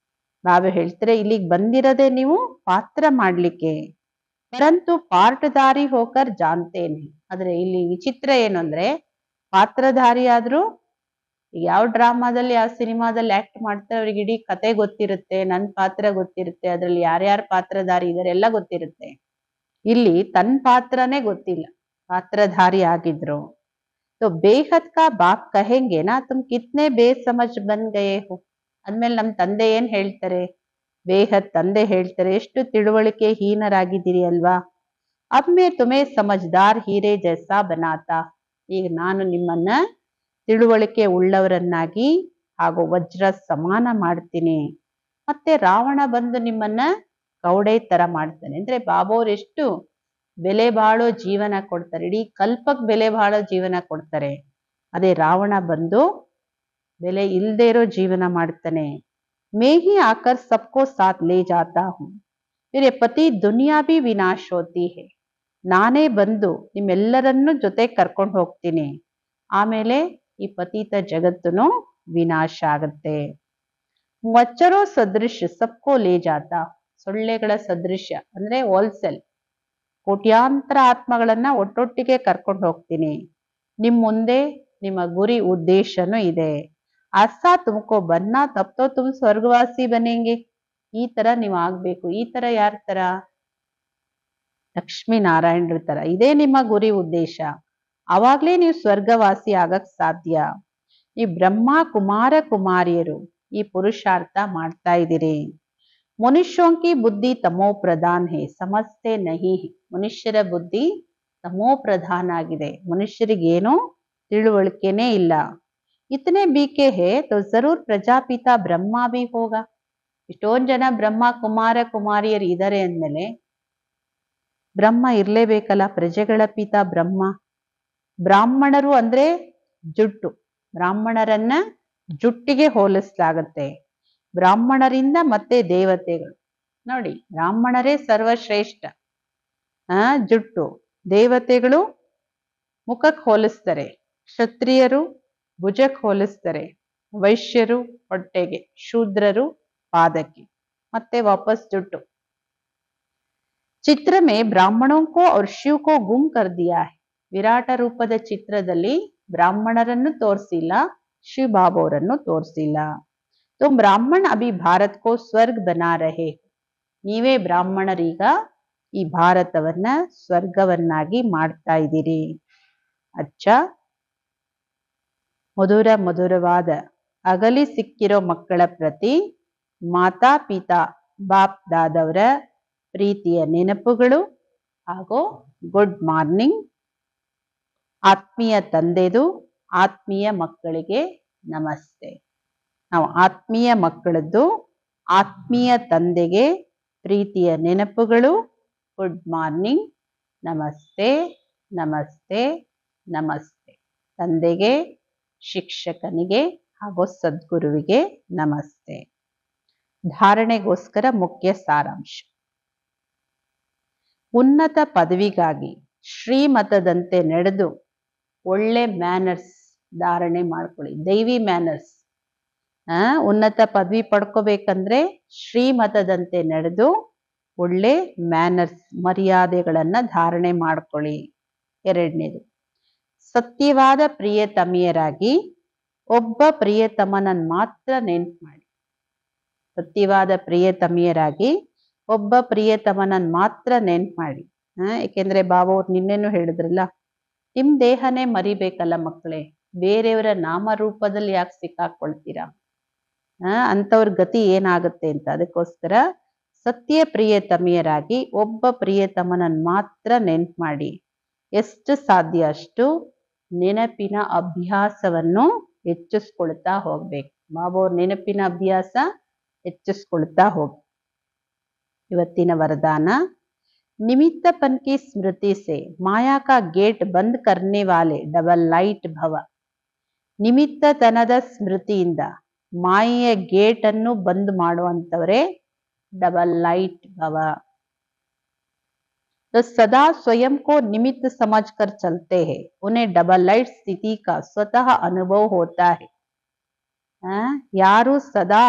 ಬಾಬಾ ಹೇಳ್ತಾರೆ, ಇಲ್ಲಿಗೆ ಬಂದಿರದೆ ನೀವು ಪಾತ್ರ ಮಾಡ್ಲಿಕ್ಕೆ. ಪರಂತು ಪಾರ್ಟ್ಧಾರಿ ಹೋಕರ್ ಜಾನ್ತೆ ನಹಿ. ಆದ್ರೆ ಇಲ್ಲಿ ವಿಚಿತ್ರ ಏನು ಅಂದ್ರೆ, ಪಾತ್ರಧಾರಿ ಆದ್ರೂ ಯಾವ ಡ್ರಾಮಾದಲ್ಲಿ ಯಾವ ಸಿನಿಮಾದಲ್ಲಿ ಆಕ್ಟ್ ಮಾಡ್ತಾರೆ ಅವ್ರಿಗೆ ಇಡೀ ಕತೆ ಗೊತ್ತಿರುತ್ತೆ, ನನ್ ಪಾತ್ರ ಗೊತ್ತಿರುತ್ತೆ, ಅದ್ರಲ್ಲಿ ಯಾರ್ಯಾರ ಪಾತ್ರಧಾರಿ ಇದಾರೆ ಎಲ್ಲ ಗೊತ್ತಿರುತ್ತೆ. ಇಲ್ಲಿ ತನ್ನ ಪಾತ್ರನೇ ಗೊತ್ತಿಲ್ಲ, ಪಾತ್ರಧಾರಿ ಆಗಿದ್ರು. तो बेहद का बाप कहेंगे ना, तुम कितने बेसमझ बन गए हो. ಅಂದ್ಮೇಲೆ ನಮ್ ತಂದೆ ಏನ್ ಹೇಳ್ತಾರೆ, ಬೇಹದ್ ತಂದೆ ಹೇಳ್ತಾರೆ, ಎಷ್ಟು ತಿಳುವಳಿಕೆ ಹೀನರಾಗಿದ್ದೀರಿ ಅಲ್ವಾ. अब मैं तुम्हें समझदार हीरे जैसा बनाता. ಈಗ ನಾನು ನಿಮ್ಮನ್ನ ತಿಳುವಳಿಕೆ ಉಳ್ಳವರನ್ನಾಗಿ ಹಾಗೂ ವಜ್ರ ಸಮಾನ ಮಾಡ್ತೀನಿ. ಮತ್ತೆ ರಾವಣ ಬಂದು ನಿಮ್ಮನ್ನ ಕೌಡೆ ತರ ಮಾಡ್ತಾನೆ. ಅಂದ್ರೆ ಬಾಬೋರ್ ಎಷ್ಟು ಬೆಲೆ ಬಾಳೋ ಜೀವನ ಕೊಡ್ತಾರೆ, ಇಡೀ ಕಲ್ಪಕ್ ಬೆಲೆ ಬಾಳೋ ಜೀವನ ಕೊಡ್ತಾರೆ. ಅದೇ ರಾವಣ ಬಂದು ಬೆಲೆ ಇಲ್ದೇ ಇರೋ ಜೀವನ ಮಾಡ್ತಾನೆ. ಮೇ ಹಿ ಆಕರ್ ಸಬ್ಕೋ ಸಾಥ್ ಲೇ ಜಾತಾ ಹೂಂ, ಮೇರೆ ಪತಿ ದುನಿಯಾ ಭಿ ವಿನಾಶ್ ಹೋತಿ ಹೈ. ನಾನೇ ಬಂದು ನಿಮ್ಮೆಲ್ಲರನ್ನೂ ಜೊತೆ ಕರ್ಕೊಂಡು ಹೋಗ್ತೀನಿ, ಆಮೇಲೆ ಈ ಪತೀತ ಜಗತ್ತುನು ವಿನಾಶ ಆಗತ್ತೆ. ಮಚ್ಚರೋ ಸದೃಶ್ಯ ಸಬ್ಕೋ ಲೇ ಜಾತಾ. ಸೊಳ್ಳೆಗಳ ಸದೃಶ್ಯ ಅಂದ್ರೆ ಹೋಲ್ಸೇಲ್ ಕೋಟ್ಯಾಂತರ ಆತ್ಮಗಳನ್ನ ಒಟ್ಟೊಟ್ಟಿಗೆ ಕರ್ಕೊಂಡು ಹೋಗ್ತೀನಿ. ನಿಮ್ ಮುಂದೆ ನಿಮ್ಮ ಗುರಿ ಉದ್ದೇಶನೂ ಇದೆ. ಆಸಾ ತುಮಕೋ ಬನ್ನ ತಪ್ತೋ ತುಮ್ ಸ್ವರ್ಗವಾಸಿ ಬನೆಂಗೆ. ಈ ತರ ನೀವು ಆಗ್ಬೇಕು. ಈ ತರ ಯಾರ ತರ? ಲಕ್ಷ್ಮೀ ನಾರಾಯಣರ ತರ. ಇದೇ ನಿಮ್ಮ ಗುರಿ ಉದ್ದೇಶ. ಅವಾಗ್ಲೇ ನೀವು ಸ್ವರ್ಗವಾಸಿ ಆಗಕ್ ಸಾಧ್ಯ. ಈ ಬ್ರಹ್ಮ ಕುಮಾರ ಕುಮಾರಿಯರು ಈ ಪುರುಷಾರ್ಥ ಮಾಡ್ತಾ ಇದ್ದೀರಿ. ಮನುಷ್ಯೋಂ ಕಿ ಬುದ್ಧಿ ತಮೋ ಪ್ರಧಾನ್ ಹೇ, ಸಮಸ್ತೆ ನಹಿ ಹೇ. ಮನುಷ್ಯರ ಬುದ್ಧಿ ತಮೋ ಪ್ರಧಾನ ಆಗಿದೆ, ಮನುಷ್ಯರಿಗೇನೋ ತಿಳುವಳಿಕೆನೇ ಇಲ್ಲ. ಇತನೆ ಬೀಕೆ ಹೇ ತೋ ಜರೂರ್ ಪ್ರಜಾಪಿತ ಬ್ರಹ್ಮ ಭಿ ಹೋಗ. ಇಷ್ಟೊಂದ್ ಜನ ಬ್ರಹ್ಮ ಕುಮಾರ ಕುಮಾರಿಯರು ಇದ್ದಾರೆ ಅಂದ್ಮೇಲೆ ಬ್ರಹ್ಮ ಇರ್ಲೇಬೇಕಲ್ಲ, ಪ್ರಜೆಗಳ ಪಿತ ಬ್ರಹ್ಮ. ಬ್ರಾಹ್ಮಣರು ಅಂದ್ರೆ ಜುಟ್ಟು, ಬ್ರಾಹ್ಮಣರನ್ನ ಜುಟ್ಟಿಗೆ ಹೋಲಿಸಲಾಗತ್ತೆ. ಬ್ರಾಹ್ಮಣರಿಂದ ಮತ್ತೆ ದೇವತೆಗಳು, ನೋಡಿ, ಬ್ರಾಹ್ಮಣರೇ ಸರ್ವಶ್ರೇಷ್ಠ. ಜುಟ್ಟು, ದೇವತೆಗಳು ಮುಖಕ್ಕೆ ಹೋಲಿಸ್ತಾರೆ, ಕ್ಷತ್ರಿಯರು ಭುಜಕ್ಕೆ ಹೋಲಿಸ್ತಾರೆ, ವೈಶ್ಯರು ಹೊಟ್ಟೆಗೆ, ಶೂದ್ರರು ಪಾದಕ್ಕೆ, ಮತ್ತೆ ವಾಪಸ್ ಜುಟ್ಟು. ಚಿತ್ರ ಮೇ ಬ್ರಾಹ್ಮಣೋं को और शिव को गुम कर दिया है. ವಿರಾಟ ರೂಪದ ಚಿತ್ರದಲ್ಲಿ ಬ್ರಾಹ್ಮಣರನ್ನು ತೋರಿಸಿಲ್ಲ, ಶಿವಬಾಬಾವರನ್ನು ತೋರಿಸಿಲ್ಲ. तुम ब्राह्मण अभी भारत को स्वर्ग बना रहे. ನೀವೇ ಬ್ರಾಹ್ಮಣರೀಗ ಈ ಭಾರತವನ್ನ ಸ್ವರ್ಗವನ್ನಾಗಿ ಮಾಡ್ತಾ ಇದ್ದೀರಿ. ಅಚ್ಚ, ಮಧುರವಾದ ಅಗಲಿ ಸಿಕ್ಕಿರೋ ಮಕ್ಕಳ ಪ್ರತಿ ಮಾತಾ ಪಿತಾ ಬಾಪ್ ದಾದವರ ಪ್ರೀತಿಯ ನೆನಪುಗಳು ಹಾಗೂ ಗುಡ್ ಮಾರ್ನಿಂಗ್. ಆತ್ಮೀಯ ತಂದೆದು ಆತ್ಮೀಯ ಮಕ್ಕಳಿಗೆ ನಮಸ್ತೆ. ನಾವು ಆತ್ಮೀಯ ಮಕ್ಕಳದ್ದು ಆತ್ಮೀಯ ತಂದೆಗೆ ಪ್ರೀತಿಯ ನೆನಪುಗಳು, ಗುಡ್ ಮಾರ್ನಿಂಗ್, ನಮಸ್ತೆ ನಮಸ್ತೆ ನಮಸ್ತೆ. ತಂದೆಗೆ, ಶಿಕ್ಷಕನಿಗೆ ಹಾಗೂ ಸದ್ಗುರುವಿಗೆ ನಮಸ್ತೆ. ಧಾರಣೆಗೋಸ್ಕರ ಮುಖ್ಯ ಸಾರಾಂಶ. ಉನ್ನತ ಪದವಿಗಾಗಿ ಶ್ರೀಮತದಂತೆ ನಡೆದು ಒಳ್ಳೆ ಮ್ಯಾನರ್ಸ್ ಧಾರಣೆ ಮಾಡ್ಕೊಳ್ಳಿ. ದೈವಿ ಮ್ಯಾನರ್ಸ್. ಉನ್ನತ ಪದವಿ ಪಡ್ಕೋಬೇಕಂದ್ರೆ ಶ್ರೀಮತದಂತೆ ನಡೆದು ಒಳ್ಳೆ ಮ್ಯಾನರ್ಸ್, ಮರ್ಯಾದೆಗಳನ್ನ ಧಾರಣೆ ಮಾಡ್ಕೊಳ್ಳಿ. ಎರಡನೇದು, ಸತ್ಯವಾದ ಪ್ರಿಯತಮಿಯರಾಗಿ ಒಬ್ಬ ಪ್ರಿಯತಮನನ್ನು ಮಾತ್ರ ನೆನ್ಪು ಮಾಡಿ. ಸತ್ಯವಾದ ಪ್ರಿಯತಮಿಯರಾಗಿ ಒಬ್ಬ ಪ್ರಿಯತಮನನ್ನು ಮಾತ್ರ ನೆನ್ಪು ಮಾಡಿ. ಏಕೆಂದ್ರೆ ಬಾಬಾ ಅವ್ರು ನಿನ್ನೆನೂ ಹೇಳಿದ್ರಲ್ಲ, ನಿಮ್ ದೇಹನೇ ಮರಿಬೇಕಲ್ಲ ಮಕ್ಕಳೇ, ಬೇರೆಯವರ ನಾಮರೂಪದಲ್ಲಿ ಯಾಕೆ ಸಿಕ್ಕಾಕೊಳ್ತೀರಾ? ಅಂಥವ್ರ ಗತಿ ಏನಾಗುತ್ತೆ ಅಂತ. ಅದಕ್ಕೋಸ್ಕರ ಸತ್ಯ ಪ್ರಿಯತಮಿಯರಾಗಿ ಒಬ್ಬ ಪ್ರಿಯತಮನನ್ನು ಮಾತ್ರ ನೆನ್ಪು ಮಾಡಿ. ಎಷ್ಟು ಸಾಧ್ಯ ಅಷ್ಟು ನೆನಪಿನ ಅಭ್ಯಾಸವನ್ನು ಹೆಚ್ಚಿಸ್ಕೊಳ್ತಾ ಹೋಗ್ಬೇಕು. ಬಾಬಾ ಅವ್ರ ನೆನಪಿನ ಅಭ್ಯಾಸ ಹೆಚ್ಚಿಸ್ಕೊಳ್ತಾ ಹೋಗಿ. ಇವತ್ತಿನ ವರದಾನ, निमित्तपन की स्मृति से माया का गेट बंद करने वाले डबल लाइट भव. ನಿಮಿತ್ತತನದ ಸ್ಮೃತಿಯಿಂದ ಮಾಯೆಯ ಗೇಟ್ ಅನ್ನು ಬಂದ್ ಮಾಡುವಂತವರೇ ಡಬಲ್ ಲೈಟ್ ಭವ. तो सदा स्वयं को निमित्त समझकर चलते हैं, उन्हें डबल लाइट स्थिति का स्वतः अनुभव होता है. ಯಾರು ಸದಾ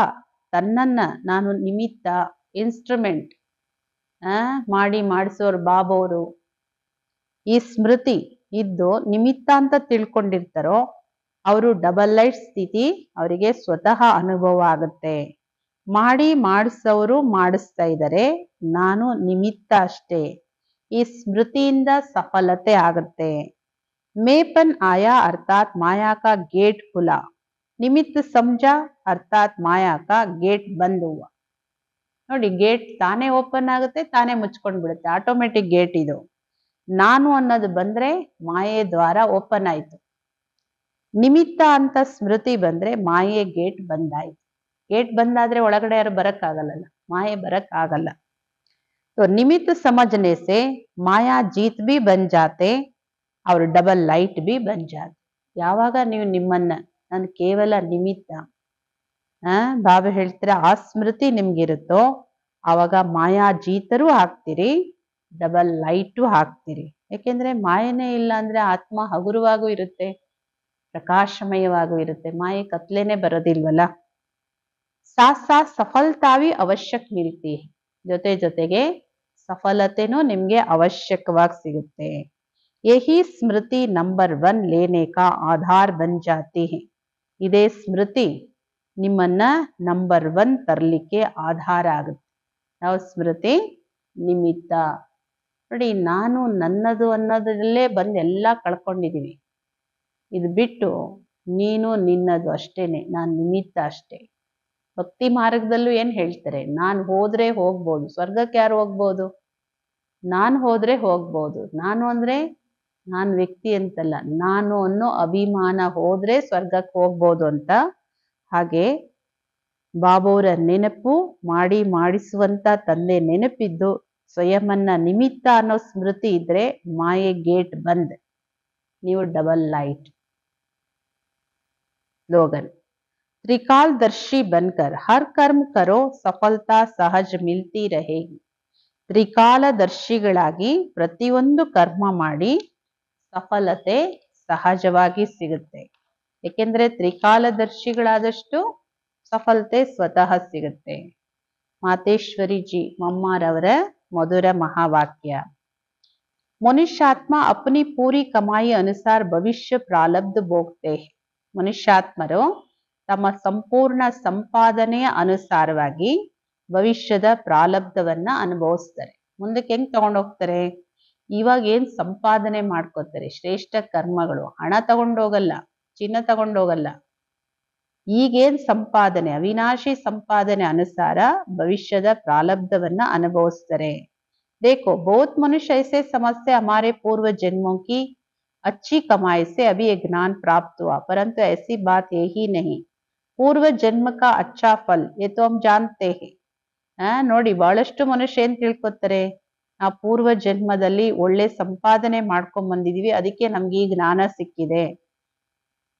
ತನ್ನನ್ನ ನಾನು ನಿಮಿತ್ತ, ಇನ್ಸ್ಟ್ರೂಮೆಂಟ್ ಮಾಡಿಸೋರು ಬಾಬೋರು, ಈ ಸ್ಮೃತಿ ಇದ್ದು ನಿಮಿತ್ತ ಅಂತ ತಿಳ್ಕೊಂಡಿರ್ತಾರೋ ಅವರು ಡಬಲ್ ಲೈಟ್ ಸ್ಥಿತಿ ಅವರಿಗೆ ಸ್ವತಃ ಅನುಭವ ಆಗುತ್ತೆ. ಮಾಡಿಸೋರು ಮಾಡಿಸ್ತಾ ಇದ್ದಾರೆ, ನಾನು ನಿಮಿತ್ತ ಅಷ್ಟೇ. ಈ ಸ್ಮೃತಿಯಿಂದ ಸಫಲತೆ ಆಗುತ್ತೆ. ಮೇಪನ್ ಆಯಾ ಅರ್ಥಾತ್ ಮಾಯಾ ಕಾ ಗೇಟ್ ಖುಲಾ, ನಿಮಿತ್ತ ಸಮಜಾ ಅರ್ಥಾತ್ ಮಾಯಾ ಕಾ ಗೇಟ್ ಬಂದ್ ಹುವಾ. ನೋಡಿ, ಗೇಟ್ ತಾನೇ ಓಪನ್ ಆಗುತ್ತೆ, ತಾನೇ ಮುಚ್ಕೊಂಡ್ ಬಿಡುತ್ತೆ. ಆಟೋಮೆಟಿಕ್ ಗೇಟ್ ಇದು. ನಾನು ಅನ್ನೋದು ಬಂದ್ರೆ ಮಾಯೆ ದ್ವಾರ ಓಪನ್ ಆಯ್ತು. ನಿಮಿತ್ತ ಅಂತ ಸ್ಮೃತಿ ಬಂದ್ರೆ ಮಾಯೆ ಗೇಟ್ ಬಂದಾಯ್ತು. ಗೇಟ್ ಬಂದಾದ್ರೆ ಒಳಗಡೆ ಯಾರು ಬರಕ್ ಆಗಲ್ಲ, ಮಾಯೆ ಬರಕ್ ಆಗಲ್ಲ. तो निमित्त समझने से माया जीत भी बन जाते और डबल लाइट भी बन जाते. ಯಾವಾಗ ನೀವು ನಿಮ್ಮನ್ನ ನಾನು ಕೇವಲ ನಿಮಿತ್ತ ಬಾಬಾ ಹೇಳ್ತೀರಾ ಆ ಸ್ಮೃತಿ ನಿಮ್ಗಿರುತ್ತೋ ಆವಾಗ ಮಾಯಾ ಜೀತರೂ ಆಗ್ತೀರಿ, ಡಬಲ್ ಲೈಟು ಆಗ್ತೀರಿ. ಯಾಕೆಂದ್ರೆ ಮಾಯನೇ ಇಲ್ಲ ಅಂದ್ರೆ ಆತ್ಮ ಹಗುರವಾಗೂ ಇರುತ್ತೆ, ಪ್ರಕಾಶಮಯವಾಗೂ ಇರುತ್ತೆ. ಮಾಯೆ ಕತ್ಲೇನೆ ಬರೋದಿಲ್ವಲ್ಲ. ಸಾಥ್ ಸಾಥ್ ಸಫಲತಾವಿ ಅವಶ್ಯಕ ಮಿಲ್ತಿ, ಜೊತೆಗೆ ಸಫಲತೆನೂ ನಿಮ್ಗೆ ಅವಶ್ಯಕವಾಗಿ ಸಿಗುತ್ತೆ. ಯಹಿ ಸ್ಮೃತಿ ನಂಬರ್ 1 ಲೇನೆ ಕಾ ಆಧಾರ್ ಬನ್ ಜಾತಿ ಹೈ. ಇದೇ ಸ್ಮೃತಿ ನಿಮ್ಮನ್ನ ನಂಬರ್ 1 ತರಲಿಕ್ಕೆ ಆಧಾರ ಆಗುತ್ತೆ. ಯಾವ ಸ್ಮೃತಿ? ನಿಮಿತ್ತ. ನೋಡಿ, ನಾನು ನನ್ನದು ಅನ್ನೋದ್ರಲ್ಲೇ ಬಂದು ಎಲ್ಲ ಕಳ್ಕೊಂಡಿದೀವಿ. ಇದು ಬಿಟ್ಟು ನೀನು ನಿನ್ನದು ಅಷ್ಟೇನೆ, ನಾನು ನಿಮಿತ್ತ ಅಷ್ಟೇ. ಭಕ್ತಿ ಮಾರ್ಗದಲ್ಲೂ ಏನ್ ಹೇಳ್ತಾರೆ, ನಾನು ಹೋದ್ರೆ ಹೋಗ್ಬೋದು. ಸ್ವರ್ಗಕ್ಕೆ ಯಾರು ಹೋಗ್ಬೋದು? ನಾನು ಹೋದ್ರೆ ಹೋಗ್ಬೋದು. ನಾನು ಅಂದ್ರೆ ನಾನು ವ್ಯಕ್ತಿ ಅಂತಲ್ಲ, ನಾನು ಅನ್ನೋ ಅಭಿಮಾನ ಹೋದ್ರೆ ಸ್ವರ್ಗಕ್ಕೆ ಹೋಗ್ಬೋದು ಅಂತ. ಹಾಗೆ ಬಾಬೋರ ನೆನಪು ಮಾಡಿಸುವಂತ ತಂದೆ ನೆನಪಿದ್ದು ಸ್ವಯಂನ ನಿಮಿತ್ತ ಅನ್ನೋ ಸ್ಮೃತಿ ಇದ್ರೆ ಮಾಯೆ ಗೇಟ್ ಬಂದ್, ನೀವು ಡಬಲ್ ಲೈಟ್. ಸ್ಲೋಗನ್, त्रिकालदर्शी बनकर हर कर्म करो, सफलता सहज मिलती रहेगी. ತ್ರಿಕಾಲದರ್ಶಿಗಳಾಗಿ ಪ್ರತಿಯೊಂದು ಕರ್ಮ ಮಾಡಿ ಸಫಲತೆ ಸಹಜವಾಗಿ ಸಿಗುತ್ತೆ. ಏಕೆಂದ್ರೆ ತ್ರಿಕಾಲದರ್ಶಿಗಳಾದಷ್ಟು ಸಫಲತೆ ಸ್ವತಃ ಸಿಗುತ್ತೆ. ಮಾತೇಶ್ವರಿ ಜಿ ಮಮ್ಮಾರವರ ಮಧುರ ಮಹಾವಾಕ್ಯ. ಮನುಷ್ಯಾತ್ಮ ಅಪನಿ ಪೂರಿ ಕಮಾಯಿ ಅನುಸಾರ ಭವಿಷ್ಯ ಪ್ರಾರಬ್ಧ ಭೋಗ್ತೆ. ಮನುಷ್ಯಾತ್ಮರು ತಮ್ಮ ಸಂಪೂರ್ಣ ಸಂಪಾದನೆಯ ಅನುಸಾರವಾಗಿ ಭವಿಷ್ಯದ ಪ್ರಾರಬ್ಧವನ್ನ ಅನುಭವಿಸ್ತಾರೆ. ಮುಂದಕ್ಕೆ ಹೆಂಗ್ ತಗೊಂಡೋಗ್ತಾರೆ? ಇವಾಗ ಏನ್ ಸಂಪಾದನೆ ಮಾಡ್ಕೋತಾರೆ ಶ್ರೇಷ್ಠ ಕರ್ಮಗಳು, ಹಣ ತಗೊಂಡೋಗಲ್ಲ, ಚಿನ್ನ ತಗೊಂಡೋಗಲ್ಲ. ಈಗೇನ್ ಸಂಪಾದನೆ, ಅವಿನಾಶಿ ಸಂಪಾದನೆ ಅನುಸಾರ ಭವಿಷ್ಯದ ಪ್ರಾರಬ್ಧವನ್ನ ಅನುಭವಿಸ್ತಾರೆ. देखो बहुत मनुष्य ऐसे समझते हमारे पूर्व जन्मों की अच्छी कमाई से अभी ये ज्ञान प्राप्त हुआ, परंतु ऐसी बात है ही नहीं. पूर्व जन्म का अच्छा फल ये तो हम जानते हैं. ನೋಡಿ, ಬಹಳಷ್ಟು ಮನುಷ್ಯ ಏನ್ ತಿಳ್ಕೊತಾರೆ, ಆ ಪೂರ್ವ ಜನ್ಮದಲ್ಲಿ ಒಳ್ಳೆ ಸಂಪಾದನೆ ಮಾಡ್ಕೊಂಡ್ ಬಂದಿದೀವಿ, ಅದಕ್ಕೆ ನಮ್ಗೆ ಈ ಜ್ಞಾನ ಸಿಕ್ಕಿದೆ.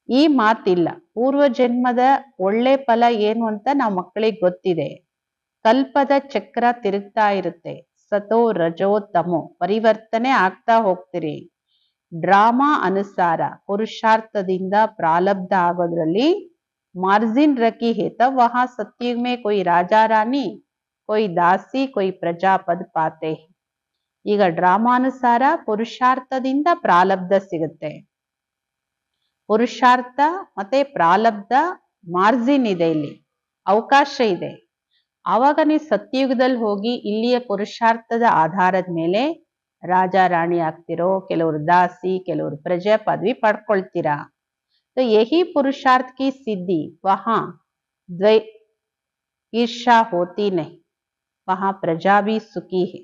ಈ ಮಾತಿಲ್ಲ. ಪೂರ್ವ ಜನ್ಮದ ಒಳ್ಳೆ ಫಲ ಏನು ಅಂತ ನಾವು ಮಕ್ಕಳಿಗೆ ಗೊತ್ತಿದೆ. ಕಲ್ಪದ ಚಕ್ರ ತಿರುಗ್ತಾ ಇರುತ್ತೆ. ಸತೋ ರಜೋ ತಮೋ ಪರಿವರ್ತನೆ ಆಗ್ತಾ ಹೋಗ್ತೀರಿ. ಡ್ರಾಮಾ ಅನುಸಾರ ಪುರುಷಾರ್ಥದಿಂದ ಪ್ರಾರಬ್ಧ ಆಗೋದ್ರಲ್ಲಿ ಮಾರ್ಜಿನ್ ರಖಿ है, तब वहां सत्युग में कोई राजा रानी, कोई दासी, कोई ಪ್ರಜಾಪದ ಪಾತೆ. ಈಗ ಡ್ರಾಮಾನುಸಾರ ಪುರುಷಾರ್ಥದಿಂದ ಪ್ರಾರಬ್ಧ ಸಿಗುತ್ತೆ. ಪುರುಷಾರ್ಥ ಮತ್ತೆ ಪ್ರಾರಬ್ಧ ಮಾರ್ಜಿನ್ ಇದೆ, ಇಲ್ಲಿ ಅವಕಾಶ ಇದೆ. ಆವಾಗ ನೀವು ಸತ್ಯಯುಗದಲ್ಲಿ ಹೋಗಿ ಇಲ್ಲಿಯ ಪುರುಷಾರ್ಥದ ಆಧಾರದ ಮೇಲೆ ರಾಜ ರಾಣಿ ಆಗ್ತಿರೋ, ಕೆಲವರು ದಾಸಿ, ಕೆಲವರು ಪ್ರಜಾ ಪದವಿ ಪಡ್ಕೊಳ್ತೀರಾ. तो यही पुरुषार्थ की सिद्धि, वहां ईर्षा होती नहीं, वहां प्रजा भी सुखी है.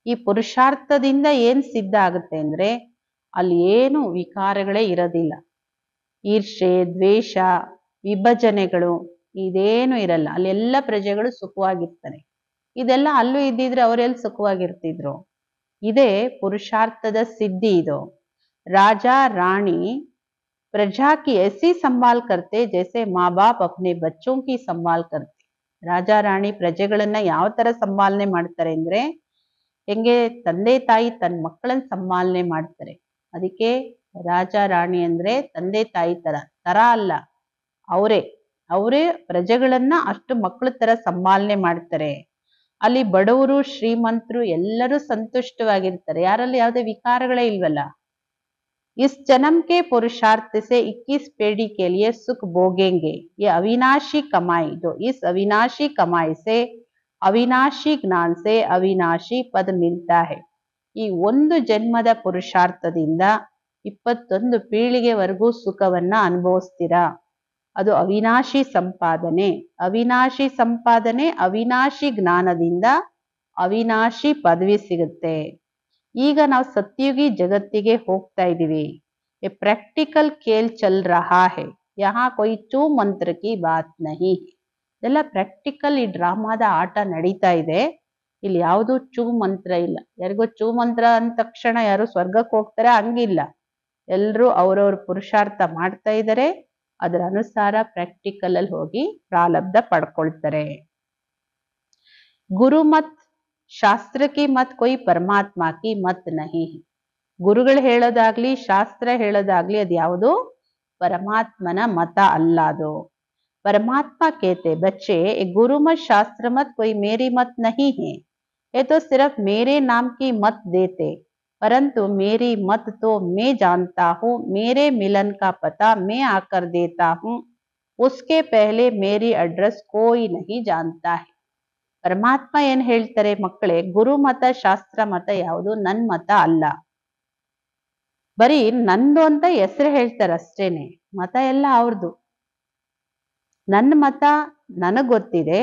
ಈ ಪುರುಷಾರ್ಥದಿಂದ ಏನ್ ಸಿದ್ಧ ಆಗುತ್ತೆ ಅಂದ್ರೆ ಅಲ್ಲಿ ಏನು ವಿಕಾರಗಳೇ ಇರೋದಿಲ್ಲ. ಈರ್ಷೆ, ದ್ವೇಷ, ವಿಭಜನೆಗಳು ಇದೇನು ಇರಲ್ಲ. ಅಲ್ಲೆಲ್ಲ ಪ್ರಜೆಗಳು ಸುಖವಾಗಿರ್ತಾರೆ. ಇದೆಲ್ಲ ಅಲ್ಲೂ ಇದ್ದಿದ್ರೆ ಅವರೆಲ್ಲಿ ಸುಖವಾಗಿರ್ತಿದ್ರು. ಇದೇ ಪುರುಷಾರ್ಥದ ಸಿದ್ಧಿ. ಇದು ರಾಜ ರಾಣಿ प्रजा की ऐसी संभाल करते जैसे माँ बाप अपने बच्चों की संभाल करते. ರಾಜ ರಾಣಿ ಪ್ರಜೆಗಳನ್ನ ಯಾವ ತರ ಸಂಭಾಲನೆ ಮಾಡ್ತಾರೆ ಅಂದ್ರೆ ಹೆಂಗೆ ತಂದೆ ತಾಯಿ ತನ್ನ ಮಕ್ಕಳನ್ನ ಸಂಭಾಲನೆ ಮಾಡ್ತಾರೆ. ಅದಕ್ಕೆ ರಾಜ ರಾಣಿ ಅಂದ್ರೆ ತಂದೆ ತಾಯಿ ತರ ಅಲ್ಲ, ಅವರೇ ಪ್ರಜೆಗಳನ್ನ ಅಷ್ಟು ಮಕ್ಕಳ ತರ ಸಂಭಾಲನೆ ಮಾಡ್ತಾರೆ. ಅಲ್ಲಿ ಬಡವರು ಶ್ರೀಮಂತರು ಎಲ್ಲರೂ ಸಂತುಷ್ಟವಾಗಿರ್ತಾರೆ. ಯಾರಲ್ಲಿ ಯಾವುದೇ ವಿಕಾರಗಳೇ ಇಲ್ವಲ್ಲ. इस जन्म के पुरुषार्थ से 21 पीढ़ी के लिए सुख भोगेंगे. ये अविनाशी कमाई, जो इस अविनाशी कमाई से अविनाशी ज्ञान से अविनाशी पद मिलता है. ಈ ಒಂದು ಜನ್ಮದ ಪುರುಷಾರ್ಥದಿಂದ 21 ಪೀಳಿಗೆವರೆಗೂ ಸುಖವನ್ನ ಅನುಭವಿಸ್ತೀರಾ. ಅದು ಅವಿನಾಶಿ ಸಂಪಾದನೆ. ಅವಿನಾಶಿ ಸಂಪಾದನೆ, ಅವಿನಾಶಿ ಜ್ಞಾನದಿಂದ ಅವಿನಾಶಿ ಪದವಿ ಸಿಗುತ್ತೆ. ಈಗ ನಾವು ಸತ್ಯುಗಿ ಜಗತ್ತಿಗೆ ಹೋಗ್ತಾ ಇದೀವಿ. ये प्रैक्टिकल खेल चल रहा है, यहाँ कोई ಚೂ ಮಂತ್ರ की बात नहीं. ಇದೆಲ್ಲ ಪ್ರಾಕ್ಟಿಕಲ್, ಈ ಡ್ರಾಮಾದ ಆಟ ನಡೀತಾ ಇದೆ. ಇಲ್ಲಿ ಯಾವುದು ಚೂ ಮಂತ್ರ ಇಲ್ಲ. ಯಾರಿಗೋ ಚೂ ಮಂತ್ರ ಅಂದ ತಕ್ಷಣ ಯಾರು ಸ್ವರ್ಗಕ್ಕೆ ಹೋಗ್ತಾರೆ ಹಂಗಿಲ್ಲ. ಎಲ್ರೂ ಅವ್ರವ್ರ ಪುರುಷಾರ್ಥ ಮಾಡ್ತಾ ಇದ್ದಾರೆ. ಅದರ ಅನುಸಾರ ಪ್ರಾಕ್ಟಿಕಲ್ ಅಲ್ಲಿ ಹೋಗಿ ಪ್ರಾರಬ್ಧ ಪಡ್ಕೊಳ್ತಾರೆ. ಗುರುಮತ್ ಶಾಸ್ತ್ರ ಕಿ ಮತ್ ಕೊಯ್ ಪರಮಾತ್ಮ ಕಿ ಮತ್ ನಹಿ. ಗುರುಗಳು ಹೇಳೋದಾಗ್ಲಿ ಶಾಸ್ತ್ರ ಹೇಳೋದಾಗ್ಲಿ ಅದು ಯಾವುದು ಪರಮಾತ್ಮನ ಮತ ಅಲ್ಲ. ಅದು परमात्मा कहते बच्चे गुरु मत शास्त्र मत कोई मेरी मत नहीं है, ये तो सिर्फ मेरे नाम की मत देते, परंतु मेरी मत तो मैं जानता हूँ. मेरे मिलन का पता मैं आकर देता हूँ, उसके पहले मेरी एड्रेस कोई नहीं जानता है. ಪರಮಾತ್ಮ ಏನ್ ಹೇಳ್ತಾರೆ ಮಕ್ಕಳೇ, ಗುರು ಮತ ಶಾಸ್ತ್ರ ಮತ ಯಾವುದು ನನ್ನ ಮತ ಅಲ್ಲ. ಬರೀ ನಂದು ಅಂತ ಹೆಸರು ಹೇಳ್ತಾರೆ ಅಷ್ಟೇನೆ, ಮತ ಎಲ್ಲ ಅವ್ರದ್ದು. ನನ್ನ ಮತ ನನಗ್ ಗೊತ್ತಿದೆ.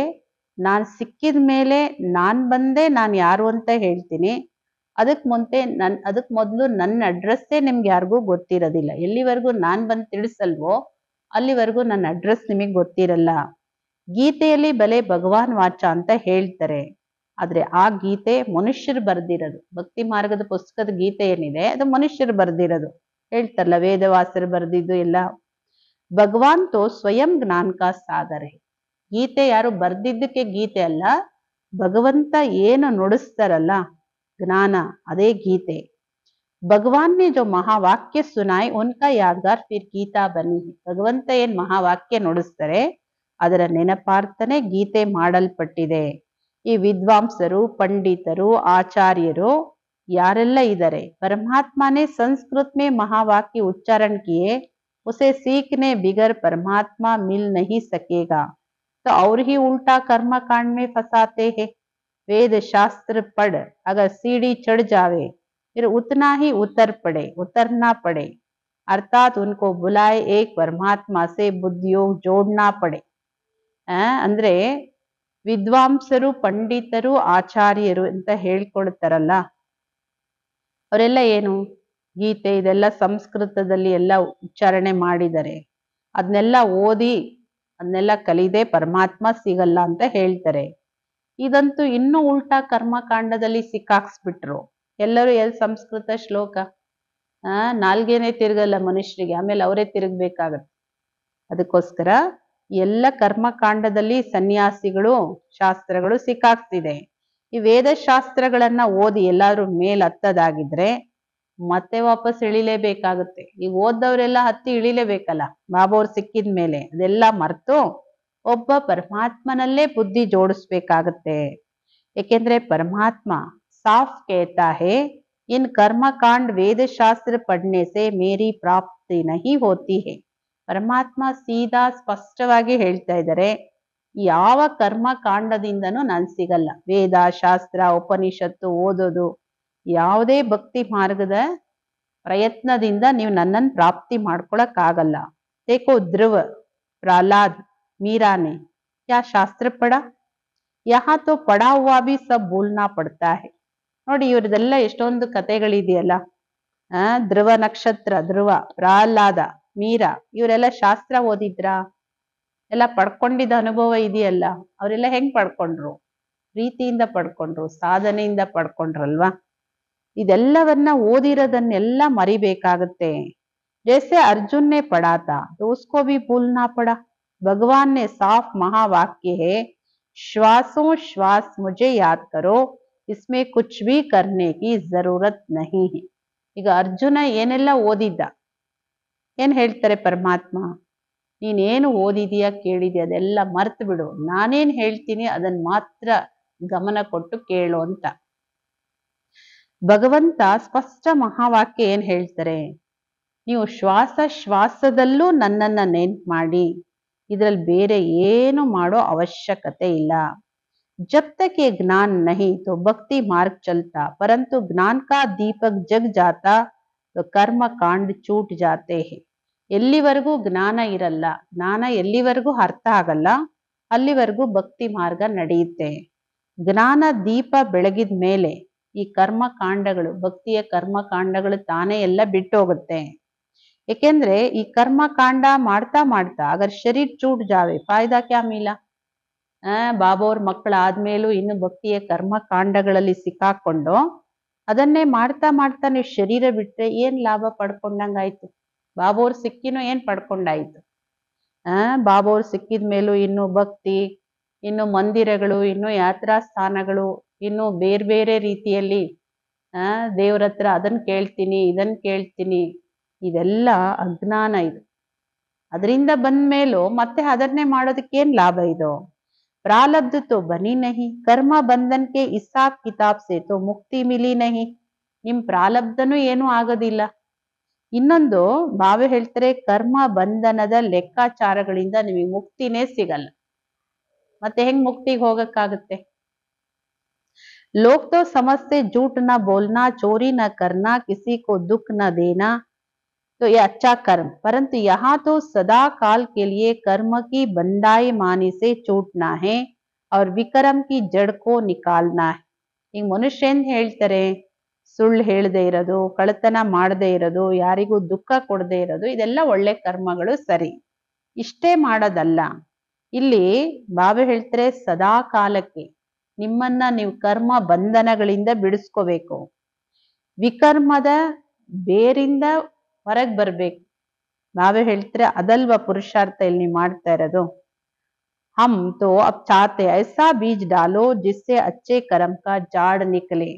ನಾನ್ ಸಿಕ್ಕಿದ ಮೇಲೆ ನಾನ್ ಬಂದೆ ನಾನು ಯಾರು ಅಂತ ಹೇಳ್ತೀನಿ. ಅದಕ್ ಮೊದಲು ನನ್ನ ಅಡ್ರೆಸ್ಸೇ ನಿಮ್ಗೆ ಯಾರಿಗೂ ಗೊತ್ತಿರೋದಿಲ್ಲ. ಎಲ್ಲಿವರೆಗೂ ನಾನ್ ಬಂದು ತಿಳಿಸಲ್ವೋ ಅಲ್ಲಿವರೆಗೂ ನನ್ನ ಅಡ್ರೆಸ್ ನಿಮಗೆ ಗೊತ್ತಿರಲ್ಲ. ಗೀತೆಯಲ್ಲಿ ಬಲೆ ಭಗವಾನ್ ವಾಚ ಅಂತ ಹೇಳ್ತಾರೆ, ಆದ್ರೆ ಆ ಗೀತೆ ಮನುಷ್ಯರು ಬರ್ದಿರೋದು. ಭಕ್ತಿ ಮಾರ್ಗದ ಪುಸ್ತಕದ ಗೀತೆ ಏನಿದೆ ಅದು ಮನುಷ್ಯರು ಬರ್ದಿರೋದು. ಹೇಳ್ತಾರಲ್ಲ ವೇದವಾಸರು ಬರ್ದಿದ್ದು ಎಲ್ಲ. ಭಗವಾನ್ ತೋ ಸ್ವಯಂ ಜ್ಞಾನ ಕಾ ಸಾಗರ ಹೈ. ಗೀತೆ ಯಾರು ಬರ್ದಿದ್ದಕ್ಕೆ ಗೀತೆ ಅಲ್ಲ, ಭಗವಂತ ಏನು ನುಡಿಸ್ತಾರಲ್ಲ ಜ್ಞಾನ, ಅದೇ ಗೀತೆ. ಭಗವಾನ್ ನೆ ಜೋ ಮಹಾವಾಕ್ಯ ಸುನಾಯ್ ಉನ್ಕಾ ಯಾದಗಾರ್ ಫಿರ್ ಗೀತಾ ಬನಿ. ಭಗವಂತ ಏನ್ ಮಹಾವಾಕ್ಯ ನುಡಿಸ್ತಾರೆ ಅದರ ನೆನಪಾರ್ಥನೆ ಗೀತೆ ಮಾಡಲ್ಪಟ್ಟಿದೆ. ಈ ವಿದ್ವಾಂಸರು, ಪಂಡಿತರು, ಆಚಾರ್ಯರು ಯಾರೆಲ್ಲ ಇದ್ದಾರೆ, परमात्मा ने संस्कृत में महावाक्य उच्चारण किए, उसे सीखने बिगर परमात्मा मिल नहीं सकेगा, तो और ही उल्टा कर्म कांड में फंसाते हैं. वेद शास्त्र पढ़ अगर सीढ़ी चढ़ जावे फिर उतना ही उतरना पड़े, अर्थात उनको बुलाए एक परमात्मा से बुद्धियोग जोड़ना पड़े. ಅಂದ್ರೆ ವಿದ್ವಾಂಸರು, ಪಂಡಿತರು, ಆಚಾರ್ಯರು ಅಂತ ಹೇಳ್ಕೊಳ್ತಾರಲ್ಲ, ಅವರೆಲ್ಲ ಏನು ಗೀತೆ ಇದೆಲ್ಲ ಸಂಸ್ಕೃತದಲ್ಲಿ ಎಲ್ಲ ಉಚ್ಚಾರಣೆ ಮಾಡಿದ್ದಾರೆ, ಅದನ್ನೆಲ್ಲ ಓದಿ ಅದನ್ನೆಲ್ಲ ಕಲಿದೆ ಪರಮಾತ್ಮ ಸಿಗಲ್ಲ ಅಂತ ಹೇಳ್ತಾರೆ. ಇದಂತೂ ಇನ್ನೂ ಉಲ್ಟಾ ಕರ್ಮಕಾಂಡದಲ್ಲಿ ಸಿಕ್ಕಾಕ್ಸ್ಬಿಟ್ರು ಎಲ್ಲರೂ. ಸಂಸ್ಕೃತ ಶ್ಲೋಕ ನಾಲ್ಗೇನೆ ತಿರುಗಲ್ಲ ಮನುಷ್ಯರಿಗೆ, ಆಮೇಲೆ ಅವರೇ ತಿರುಗ್ಬೇಕಾಗತ್ತೆ. ಅದಕ್ಕೋಸ್ಕರ ಎಲ್ಲ ಕರ್ಮಕಾಂಡದಲ್ಲಿ ಸನ್ಯಾಸಿಗಳು ಶಾಸ್ತ್ರಗಳು ಸಿಕ್ಕಾಕ್ತಿದೆ. ಈ ವೇದ ಶಾಸ್ತ್ರಗಳನ್ನ ಓದಿ ಎಲ್ಲಾದ್ರೂ ಮೇಲ್ ಹತ್ತದಾಗಿದ್ರೆ ಮತ್ತೆ ವಾಪಸ್ ಇಳಿಲೇಬೇಕಾಗುತ್ತೆ. ಈಗ ಓದ್ದವರೆಲ್ಲ ಹತ್ತಿ ಇಳಿಲೇಬೇಕಲ್ಲ ಬಾಬೋರ್ ಸಿಕ್ಕಿದ ಮೇಲೆ. ಅದೆಲ್ಲ ಮರ್ತು ಒಬ್ಬ ಪರಮಾತ್ಮನಲ್ಲೇ ಬುದ್ಧಿ ಜೋಡಿಸ್ಬೇಕಾಗತ್ತೆ. ಏಕೆಂದ್ರೆ ಪರಮಾತ್ಮ ಸಾಫ್ ಕೇತಾ ಹೇ, ಇನ್ ಕರ್ಮಕಾಂಡ್ ವೇದ ಶಾಸ್ತ್ರ ಪढ़ने से मेरी प्राप्ति नहीं होती है. ಪರಮಾತ್ಮ ಸೀದಾ ಸ್ಪಷ್ಟವಾಗಿ ಹೇಳ್ತಾ ಇದ್ದಾರೆ, ಯಾವ ಕರ್ಮಕಾಂಡದಿಂದನೂ ನಾನು ಸಿಗಲ್ಲ. ವೇದ ಶಾಸ್ತ್ರ ಉಪನಿಷತ್ತು ಓದೋದು, ಯಾವುದೇ ಭಕ್ತಿ ಮಾರ್ಗದ ಪ್ರಯತ್ನದಿಂದ ನೀವು ನನ್ನನ್ನು ಪ್ರಾಪ್ತಿ ಮಾಡ್ಕೊಳಕ್ಕಾಗಲ್ಲ. देखो ध्रुव, प्रहलाद, मीरा ने क्या शास्त्र पढ़ा, यहाँ तो पढ़ा हुआ भी सब भूलना पड़ता है. ನೋಡಿ ಇವ್ರದೆಲ್ಲ ಎಷ್ಟೊಂದು ಕಥೆಗಳಿದೆಯಲ್ಲ. ಧ್ರುವ ನಕ್ಷತ್ರ, ಧ್ರುವ, ಪ್ರಹ್ಲಾದ, ಮೀರಾ ಇವರೆಲ್ಲ ಶಾಸ್ತ್ರ ಓದಿದ್ರ, ಎಲ್ಲ ಪಡ್ಕೊಂಡಿದ್ದ ಅನುಭವ ಇದೆಯಲ್ಲ. ಅವರೆಲ್ಲ ಹೆಂಗ್ ಪಡ್ಕೊಂಡ್ರು? ಪ್ರೀತಿಯಿಂದ ಪಡ್ಕೊಂಡ್ರು, ಸಾಧನೆಯಿಂದ ಪಡ್ಕೊಂಡ್ರಲ್ವಾ. ಇದೆಲ್ಲವನ್ನ ಓದಿರೋದನ್ನೆಲ್ಲ ಮರಿಬೇಕಾಗತ್ತೆ. जैसे अर्जुन ने पढ़ा था तो उसको भी भूलना पड़ा. भगवान ने साफ महावाक्य है, श्वासों श्वास मुझे याद करो, इसमें कुछ भी करने की जरूरत नहीं है. ಈಗ ಅರ್ಜುನ ಏನೆಲ್ಲ ಓದಿದ್ದ, ಏನ್ ಹೇಳ್ತಾರೆ ಪರಮಾತ್ಮ, ನೀನೇನು ಓದಿದೀಯಾ ಕೇಳಿದ್ಯಾ ಅದೆಲ್ಲ ಮರ್ತು ಬಿಡು, ನಾನೇನ್ ಹೇಳ್ತೀನಿ ಅದನ್ನ ಮಾತ್ರ ಗಮನ ಕೊಟ್ಟು ಕೇಳು ಅಂತ. ಭಗವಂತ ಸ್ಪಷ್ಟ ಮಹಾವಾಕ್ಯ ಏನ್ ಹೇಳ್ತಾರೆ, ನೀವು ಶ್ವಾಸ ಶ್ವಾಸದಲ್ಲೂ ನನ್ನನ್ನ ನೆನ್ಪು ಮಾಡಿ, ಇದ್ರಲ್ಲಿ ಬೇರೆ ಏನು ಮಾಡೋ ಅವಶ್ಯಕತೆ ಇಲ್ಲ. जब तक ये ज्ञान नहीं तो भक्ति मार्ग चलता, परंतु ज्ञान का दीपक जग जाता तो कर्म कांड छूट जाते हैं. ಎಲ್ಲಿವರೆಗೂ ಜ್ಞಾನ ಇರಲ್ಲ, ಜ್ಞಾನ ಎಲ್ಲಿವರೆಗೂ ಅರ್ಥ ಆಗಲ್ಲ, ಅಲ್ಲಿವರೆಗೂ ಭಕ್ತಿ ಮಾರ್ಗ ನಡೆಯುತ್ತೆ. ಜ್ಞಾನ ದೀಪ ಬೆಳಗಿದ ಮೇಲೆ ಈ ಕರ್ಮಕಾಂಡಗಳು, ಭಕ್ತಿಯ ಕರ್ಮಕಾಂಡಗಳು ತಾನೇ ಎಲ್ಲ ಬಿಟ್ಟೋಗುತ್ತೆ. ಏಕೆಂದ್ರೆ ಈ ಕರ್ಮಕಾಂಡ ಮಾಡ್ತಾ ಮಾಡ್ತಾ ಅಗರ್ ಶರೀರ್ ಚೂಟ್ ಜಾವೆ ಫಾಯ್ದಾ ಕ್ಯಾ ಮಿಲಾ. ಬಾಬೋರ್ ಮಕ್ಕಳಾದ್ಮೇಲೂ ಇನ್ನು ಭಕ್ತಿಯ ಕರ್ಮಕಾಂಡಗಳಲ್ಲಿ ಸಿಕ್ಕಾಕೊಂಡು ಅದನ್ನೇ ಮಾಡ್ತಾ ಮಾಡ್ತಾ ನೀವು ಶರೀರ ಬಿಟ್ರೆ ಏನ್ ಲಾಭ ಪಡ್ಕೊಂಡಂಗಾಯ್ತು? ಬಾಬೋರ್ ಸಿಕ್ಕಿನೂ ಏನ್ ಪಡ್ಕೊಂಡಾಯ್ತು? ಬಾಬೋರ್ ಸಿಕ್ಕಿದ ಮೇಲೂ ಇನ್ನು ಭಕ್ತಿ, ಇನ್ನು ಮಂದಿರಗಳು, ಇನ್ನು ಯಾತ್ರಾ ಸ್ಥಾನಗಳು, ಇನ್ನು ಬೇರೆ ಬೇರೆ ರೀತಿಯಲ್ಲಿ ದೇವ್ರ ಹತ್ರ ಅದನ್ನ ಕೇಳ್ತೀನಿ ಇದನ್ನ ಕೇಳ್ತೀನಿ, ಇದೆಲ್ಲ ಅಜ್ಞಾನ. ಇದು ಅದರಿಂದ ಬಂದ ಮೇಲೂ ಮತ್ತೆ ಅದನ್ನೇ ಮಾಡೋದಕ್ಕೇನ್ ಲಾಭ ಇದು? प्रारब्ध तो बनी नहीं, कर्म बंधन के हिसाब किताब से तो मुक्ति मिली नहीं. ನಿಮ್ ಪ್ರಾರಬ್ಧನೂ ಏನೂ ಆಗೋದಿಲ್ಲ. ಇನ್ನೊಂದು ಬಾವೆ ಹೇಳ್ತಾರೆ, ಕರ್ಮ ಬಂಧನದ ಲೆಕ್ಕಾಚಾರಗಳಿಂದ ನಿಮಗೆ ಮುಕ್ತಿನೇ ಸಿಗಲ್ಲ. ಮತ್ತೆ ಹೆಂಗ್ ಮುಕ್ತಿಗೆ ಹೋಗಕ್ಕಾಗುತ್ತೆ? लोग तो समझते झूठ न बोलना, चोरी न करना, किसी को दुख न देना तो ये अच्छा कर्म, परंतु यहाँ तो सदा काल के लिए कर्म की बंदाई मानी से छूटना है और विक्रम की जड़ को निकालना है. ಈಗ ಮನುಷ್ಯ ಏನ್ ಹೇಳ್ತಾರೆ, ಸುಳ್ಳು ಹೇಳದೆ ಇರೋದು, ಕಳ್ಳತನ ಮಾಡದೇ ಇರೋದು, ಯಾರಿಗೂ ದುಃಖ ಕೊಡದೆ ಇರೋದು, ಇದೆಲ್ಲ ಒಳ್ಳೆ ಕರ್ಮಗಳು, ಸರಿ. ಇಷ್ಟೇ ಮಾಡೋದಲ್ಲ, ಇಲ್ಲಿ ಬಾಬಾ ಹೇಳ್ತಾರೆ ಸದಾ ಕಾಲಕ್ಕೆ ನಿಮ್ಮನ್ನ ನೀವು ಕರ್ಮ ಬಂಧನಗಳಿಂದ ಬಿಡಿಸ್ಕೋಬೇಕು, ವಿಕರ್ಮದ ಬೇರಿಂದ ಹೊರಗೆ ಬರ್ಬೇಕು. ನಾವೇ ಹೇಳ್ತಾರೆ ಅದಲ್ವಾ ಪುರುಷಾರ್ಥ ಇಲ್ಲಿ ನೀವು ಮಾಡ್ತಾ ಇರೋದು. हम तो अब चाहते ऐसा बीज डालो जिससे अच्छे कर्म का झाड़ निकले,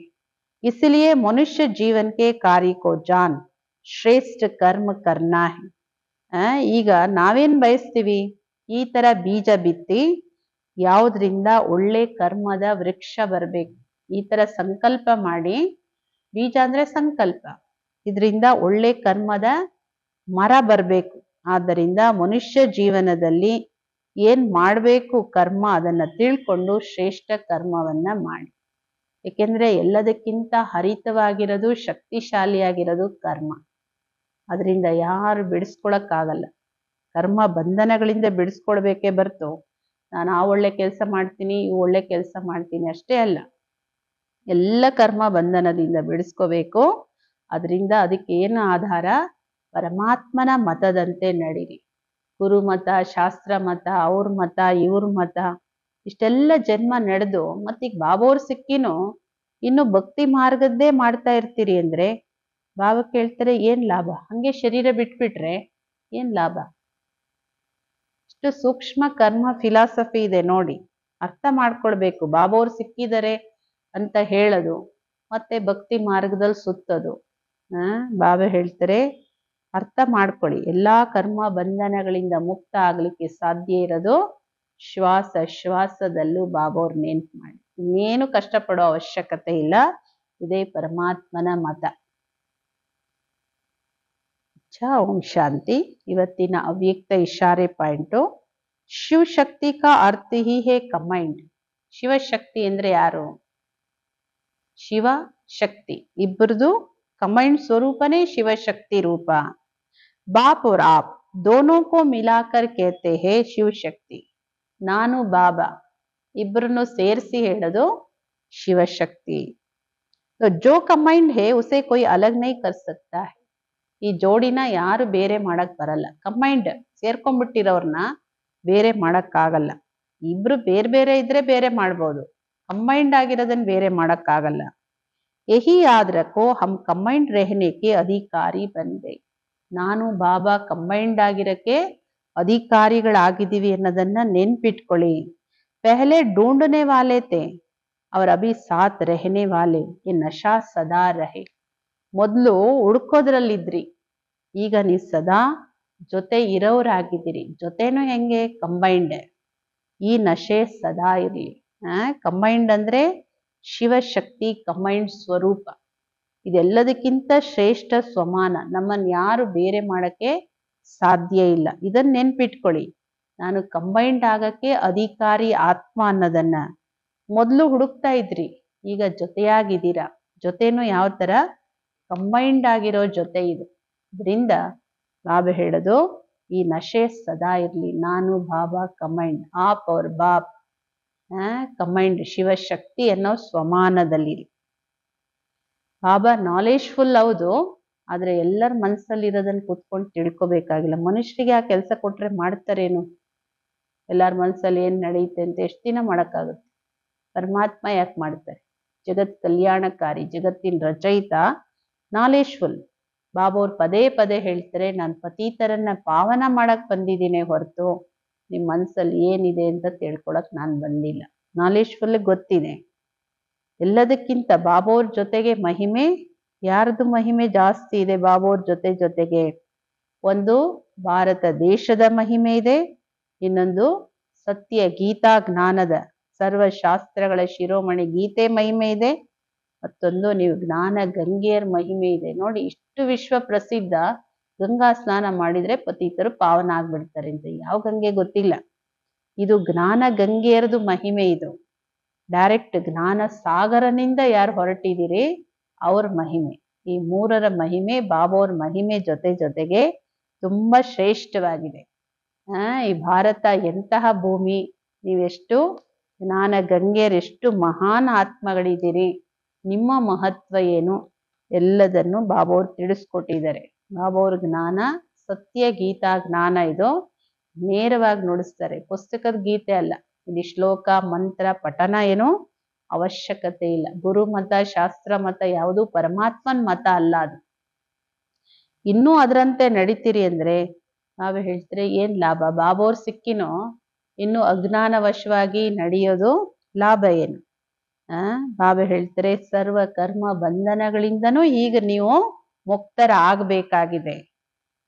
इसलिए मनुष्य जीवन के कार्य को जान ಶ್ರೇಷ್ಠ ಕರ್ಮ ಕರ್ನಾ ಹೈ. ಈಗ ನಾವೇನ್ ಬಯಸ್ತೀವಿ, ಈ ತರ ಬೀಜ ಬಿತ್ತಿ ಯಾವುದ್ರಿಂದ ಒಳ್ಳೆ ಕರ್ಮದ ವೃಕ್ಷ ಬರ್ಬೇಕು, ಈ ತರ ಸಂಕಲ್ಪ ಮಾಡಿ. ಬೀಜ ಅಂದ್ರೆ ಸಂಕಲ್ಪ, ಇದರಿಂದ ಒಳ್ಳೆ ಕರ್ಮದ ಮರ ಬರ್ಬೇಕು. ಆದ್ದರಿಂದ ಮನುಷ್ಯ ಜೀವನದಲ್ಲಿ ಏನ್ ಮಾಡ್ಬೇಕು ಕರ್ಮ, ಅದನ್ನ ತಿಳ್ಕೊಂಡು ಶ್ರೇಷ್ಠ ಕರ್ಮವನ್ನ ಮಾಡಿ. ಏಕೆಂದ್ರೆ ಎಲ್ಲದಕ್ಕಿಂತ ಹರಿತವಾಗಿರೋದು, ಶಕ್ತಿಶಾಲಿಯಾಗಿರೋದು ಕರ್ಮ. ಅದರಿಂದ ಯಾರು ಬಿಡಿಸ್ಕೊಳಕ್ಕಾಗಲ್ಲ. ಕರ್ಮ ಬಂಧನಗಳಿಂದ ಬಿಡಿಸ್ಕೊಳ್ಬೇಕೇ ಬರ್ತು ನಾನು ಆ ಒಳ್ಳೆ ಕೆಲಸ ಮಾಡ್ತೀನಿ, ಈ ಒಳ್ಳೆ ಕೆಲಸ ಮಾಡ್ತೀನಿ ಅಷ್ಟೇ ಅಲ್ಲ, ಎಲ್ಲ ಕರ್ಮ ಬಂಧನದಿಂದ ಬಿಡಿಸ್ಕೋಬೇಕು. ಅದರಿಂದ ಅದಕ್ಕೆ ಏನು ಆಧಾರ, ಪರಮಾತ್ಮನ ಮತದಂತೆ ನಡೀರಿ. ಗುರುಮತ, ಶಾಸ್ತ್ರ ಮತ, ಅವ್ರ ಮತ, ಇವ್ರ ಮತ, ಇಷ್ಟೆಲ್ಲ ಜನ್ಮ ನಡೆದು ಮತ್ತೀಗ ಬಾಬೋರ್ ಸಿಕ್ಕಿನೂ ಇನ್ನು ಭಕ್ತಿ ಮಾರ್ಗದ್ದೇ ಮಾಡ್ತಾ ಇರ್ತೀರಿ ಅಂದ್ರೆ ಬಾಬಾ ಕೇಳ್ತಾರೆ ಏನ್ ಲಾಭ? ಹಂಗೆ ಶರೀರ ಬಿಟ್ಬಿಟ್ರೆ ಏನ್ ಲಾಭ? ಇಷ್ಟು ಸೂಕ್ಷ್ಮ ಕರ್ಮ ಫಿಲಾಸಫಿ ಇದೆ ನೋಡಿ, ಅರ್ಥ ಮಾಡ್ಕೊಳ್ಬೇಕು. ಬಾಬೋರ್ ಸಿಕ್ಕಿದ್ದಾರೆ ಅಂತ ಹೇಳೋದು ಮತ್ತೆ ಭಕ್ತಿ ಮಾರ್ಗದಲ್ಲಿ ಸುತ್ತೋದು. ಬಾಬಾ ಹೇಳ್ತಾರೆ ಅರ್ಥ ಮಾಡ್ಕೊಳ್ಳಿ, ಎಲ್ಲಾ ಕರ್ಮ ಬಂಧನಗಳಿಂದ ಮುಕ್ತ ಆಗ್ಲಿಕ್ಕೆ ಸಾಧ್ಯ ಇರೋದು ಶ್ವಾಸ ಶ್ವಾಸದಲ್ಲೂ ಬಾಬೋರ್ ನೆನ್ಪು ಮಾಡಿ. ಇನ್ನೇನು ಕಷ್ಟಪಡೋ ಅವಶ್ಯಕತೆ ಇಲ್ಲ. ಇದೇ ಪರಮಾತ್ಮನ ಮತ. ಓಂ ಶಾಂತಿ. ಇವತ್ತಿನ ಅವ್ಯಕ್ತ ಇಶಾರೆ ಪಾಯಿಂಟು, ಶಿವಶಕ್ತಿ ಕಾ ಅರ್ಥ ಹಿ ಹೇ ಕಮೈಂಡ್. ಶಿವಶಕ್ತಿ ಅಂದ್ರೆ ಯಾರು? ಶಿವ ಶಕ್ತಿ ಇಬ್ಬರದು ಕಮೈಂಡ್ ಸ್ವರೂಪನೇ ಶಿವಶಕ್ತಿ ರೂಪ. ಬಾಪ್ और आप दोनों को मिलाकर कहते हैं शिव शक्ति. ನಾನು ಬಾಬಾ ಇಬ್ಬರನ್ನು ಸೇರಿಸಿ ಹೇಳೋದು ಶಿವಶಕ್ತಿ. तो जो कमाइंड है उसे कोई अलग नहीं कर सकता है. ಈ ಜೋಡಿನ ಯಾರು ಬೇರೆ ಮಾಡಕ್ ಬರಲ್ಲ. ಕಮೈಂಡ್ ಸೇರ್ಕೊಂಡ್ಬಿಟ್ಟಿರೋರ್ನ ಬೇರೆ ಮಾಡಕ್ಕಾಗಲ್ಲ. ಇಬ್ರು ಬೇರೆ ಬೇರೆ ಇದ್ರೆ ಬೇರೆ ಮಾಡ್ಬೋದು, ಕಂಬೈಂಡ್ ಆಗಿರೋದನ್ನ ಬೇರೆ ಮಾಡಕ್ಕಾಗಲ್ಲ. ಯಹಿ ಯಾದ್ ರಖೋ ಹಮ್ ಕಂಬೈಂಡ್ ರೆಹನೆ ಅಧಿಕಾರಿ ಬಂದೆ. ನಾನು ಬಾಬಾ ಕಂಬೈಂಡ್ ಆಗಿರಕ್ಕೆ ಅಧಿಕಾರಿಗಳಾಗಿದ್ದೀವಿ ಅನ್ನೋದನ್ನ ನೆನ್ಪಿಟ್ಕೊಳ್ಳಿ. ಪೆಹಲೆ ಢೂಂಢನೆ ವಾಲೆ ಥೆ और अभी साथ रहने वाले, ये नशा सदा रहे. ಮೊದಲು ಹುಡ್ಕೋದ್ರಲ್ಲಿದ್ರಿ, ಈಗ ನೀವು ಸದಾ ಜೊತೆ ಇರೋರಾಗಿದ್ದೀರಿ. ಜೊತೆನೂ ಹೆಂಗೆ? ಕಂಬೈಂಡ್. ಈ ನಶೆ ಸದಾ ಇರಲಿ. ಕಂಬೈಂಡ್ ಅಂದ್ರೆ ಶಿವಶಕ್ತಿ ಕಂಬೈಂಡ್ ಸ್ವರೂಪ. ಇದೆಲ್ಲದಕ್ಕಿಂತ ಶ್ರೇಷ್ಠ ಸ್ವಮಾನ. ನಮ್ಮನ್ನು ಯಾರು ಬೇರೆ ಮಾಡಕ್ಕೆ ಸಾಧ್ಯ ಇಲ್ಲ. ಇದನ್ನ ನೆನ್ಪಿಟ್ಕೊಳ್ಳಿ. ನಾನು ಕಂಬೈಂಡ್ ಆಗಕ್ಕೆ ಅಧಿಕಾರಿ ಆತ್ಮ ಅನ್ನೋದನ್ನ ಮೊದಲು ಹುಡುಕ್ತಾ ಇದ್ರಿ, ಈಗ ಜೊತೆಯಾಗಿದ್ದೀರಾ. ಜೊತೆನೂ ಯಾವ ತರ? ಕಂಬೈಂಡ್ ಆಗಿರೋ ಜೊತೆ ಇದು. ಇದರಿಂದ ಬಾಬಾ ಹೇಳೋದು ಈ ನಶೆ ಸದಾ ಇರ್ಲಿ. ನಾನು ಬಾಬಾ ಕಂಬೈಂಡ್, ಆಪ್ ಅವ್ರ ಬಾಪ್ ಕಂಬೈಂಡ್ ಶಿವಶಕ್ತಿ ಅನ್ನೋ ಸ್ವಮಾನದಲ್ಲಿರಿ. ಬಾಬಾ ನಾಲೆಜ್ಫುಲ್ ಹೌದು, ಆದ್ರೆ ಎಲ್ಲರ ಮನಸ್ಸಲ್ಲಿ ಇರೋದನ್ನ ಕೂತ್ಕೊಂಡು ತಿಳ್ಕೊಬೇಕಾಗಿಲ್ಲ. ಮನುಷ್ಯರಿಗೆ ಆ ಕೆಲಸ ಕೊಟ್ರೆ ಮಾಡ್ತಾರೇನು? ಎಲ್ಲಾರ ಮನಸ್ಸಲ್ಲಿ ಏನ್ ನಡೆಯುತ್ತೆ ಅಂತ ಎಷ್ಟು ದಿನ ಮಾಡಕ್ಕಾಗುತ್ತೆ? ಪರಮಾತ್ಮ ಯಾಕೆ ಮಾಡ್ತಾರೆ? ಜಗತ್ ಕಲ್ಯಾಣಕಾರಿ, ಜಗತ್ತಿನ ರಚಯಿತ, ನಾಲೆಜ್ಫುಲ್. ಬಾಬಾ ಅವ್ರು ಪದೇ ಪದೇ ಹೇಳ್ತಾರೆ, ನಾನು ಪತೀತರನ್ನ ಪಾವನ ಮಾಡಕ್ ಬಂದಿದ್ದೀನಿ ಹೊರತು ನಿಮ್ ಮನ್ಸಲ್ಲಿ ಏನಿದೆ ಅಂತ ತಿಳ್ಕೊಳಕ್ ನಾನು ಬಂದಿಲ್ಲ. ನಾಲೆಜ್ಫುಲ್ ಗೊತ್ತಿದೆ. ಎಲ್ಲದಕ್ಕಿಂತ ಬಾಬಾ ಅವ್ರ ಜೊತೆಗೆ ಮಹಿಮೆ, ಯಾರ್ದು ಮಹಿಮೆ ಜಾಸ್ತಿ ಇದೆ ಬಾಬಾ ಅವ್ರ ಜೊತೆಗೆ? ಒಂದು ಭಾರತ ದೇಶದ ಮಹಿಮೆ ಇದೆ, ಇನ್ನೊಂದು ಸತ್ಯ ಗೀತಾ ಜ್ಞಾನದ ಸರ್ವಶಾಸ್ತ್ರಗಳ ಶಿರೋಮಣಿ ಗೀತೆ ಮಹಿಮೆ ಇದೆ, ಮತ್ತೊಂದು ನೀವು ಜ್ಞಾನ ಗಂಗೆಯರ್ ಮಹಿಮೆ ಇದೆ. ನೋಡಿ, ಇಷ್ಟು ವಿಶ್ವ ಪ್ರಸಿದ್ಧ. ಗಂಗಾ ಸ್ನಾನ ಮಾಡಿದ್ರೆ ಪತಿತರು ಪಾವನ ಆಗ್ಬಿಡ್ತಾರೆ ಅಂತ ಯಾವ ಗಂಗೆ ಗೊತ್ತಿಲ್ಲ. ಇದು ಜ್ಞಾನ ಗಂಗೆಯರದು ಮಹಿಮೆ. ಇದು ಡೈರೆಕ್ಟ್ ಜ್ಞಾನ ಸಾಗರನಿಂದ ಯಾರು ಹೊರಟಿದ್ದೀರಿ ಅವ್ರ ಮಹಿಮೆ. ಈ ಮೂರರ ಮಹಿಮೆ, ಬಾಬಾ ಅವ್ರ ಮಹಿಮೆ ಜೊತೆಗೆ ತುಂಬಾ ಶ್ರೇಷ್ಠವಾಗಿದೆ. ಈ ಭಾರತ ಎಂತಹ ಭೂಮಿ, ನೀವೆಷ್ಟು ಜ್ಞಾನ ಗಂಗೆಯರೆಷ್ಟು ಮಹಾನ್ ಆತ್ಮಗಳಿದ್ದೀರಿ, ನಿಮ್ಮ ಮಹತ್ವ ಏನು ಎಲ್ಲದನ್ನು ಬಾಬಾ ಅವ್ರು ತಿಳಿಸ್ಕೊಟ್ಟಿದ್ದಾರೆ. ಬಾಬಾ ಅವ್ರ ಜ್ಞಾನ ಸತ್ಯ ಗೀತಾ ಜ್ಞಾನ, ಇದು ನೇರವಾಗಿ ನುಡಿಸ್ತಾರೆ. ಪುಸ್ತಕದ ಗೀತೆ ಅಲ್ಲ. ಇಲ್ಲಿ ಶ್ಲೋಕ ಮಂತ್ರ ಪಠನ ಏನು ಅವಶ್ಯಕತೆ ಇಲ್ಲ. ಗುರು ಮತ, ಶಾಸ್ತ್ರ ಮತ ಯಾವುದು ಪರಮಾತ್ಮನ್ ಮತ ಅಲ್ಲ ಅದು. ಇನ್ನೂ ಅದರಂತೆ ನಡೀತೀರಿ ಅಂದ್ರೆ ಬಾಬಾ ಹೇಳ್ತಾರೆ ಏನ್ ಲಾಭ, ಬಾಬೋರ್ ಸಿಕ್ಕಿನೋ ಇನ್ನು ಅಜ್ಞಾನವಶವಾಗಿ ನಡೆಯೋದು ಲಾಭ ಏನು? ಬಾಬಾ ಹೇಳ್ತಾರೆ ಸರ್ವ ಕರ್ಮ ಬಂಧನಗಳಿಂದನೂ ಈಗ ನೀವು ಮುಕ್ತರಾಗಬೇಕಾಗಿದೆ.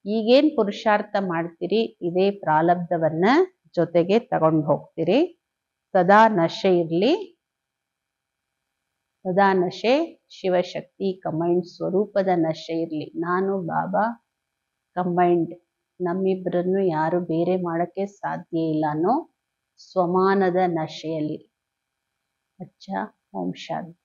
ಈಗೇನ್ ಪುರುಷಾರ್ಥ ಮಾಡ್ತೀರಿ, ಇದೇ ಪ್ರಾರಬ್ಧವನ್ನ ಜೊತೆಗೆ ತಗೊಂಡು ಹೋಗ್ತೀರಿ. ಸದಾ ನಶೆ ಇರ್ಲಿ, ಸದಾ ನಶೆ ಶಿವಶಕ್ತಿ ಕಂಬೈಂಡ್ ಸ್ವರೂಪದ ನಶೆ ಇರ್ಲಿ. ನಾನು ಬಾಬಾ ಕಂಬೈಂಡ್, ನಮ್ಮಿಬ್ಬರನ್ನು ಯಾರು ಬೇರೆ ಮಾಡಕ್ಕೆ ಸಾಧ್ಯ ಇಲ್ಲ ಅನ್ನೋ ಸ್ವಮಾನದ ನಶೆಯಲ್ಲಿ. ಅಚ್ಚಾ, ಓಂ ಶಾಂತಿ.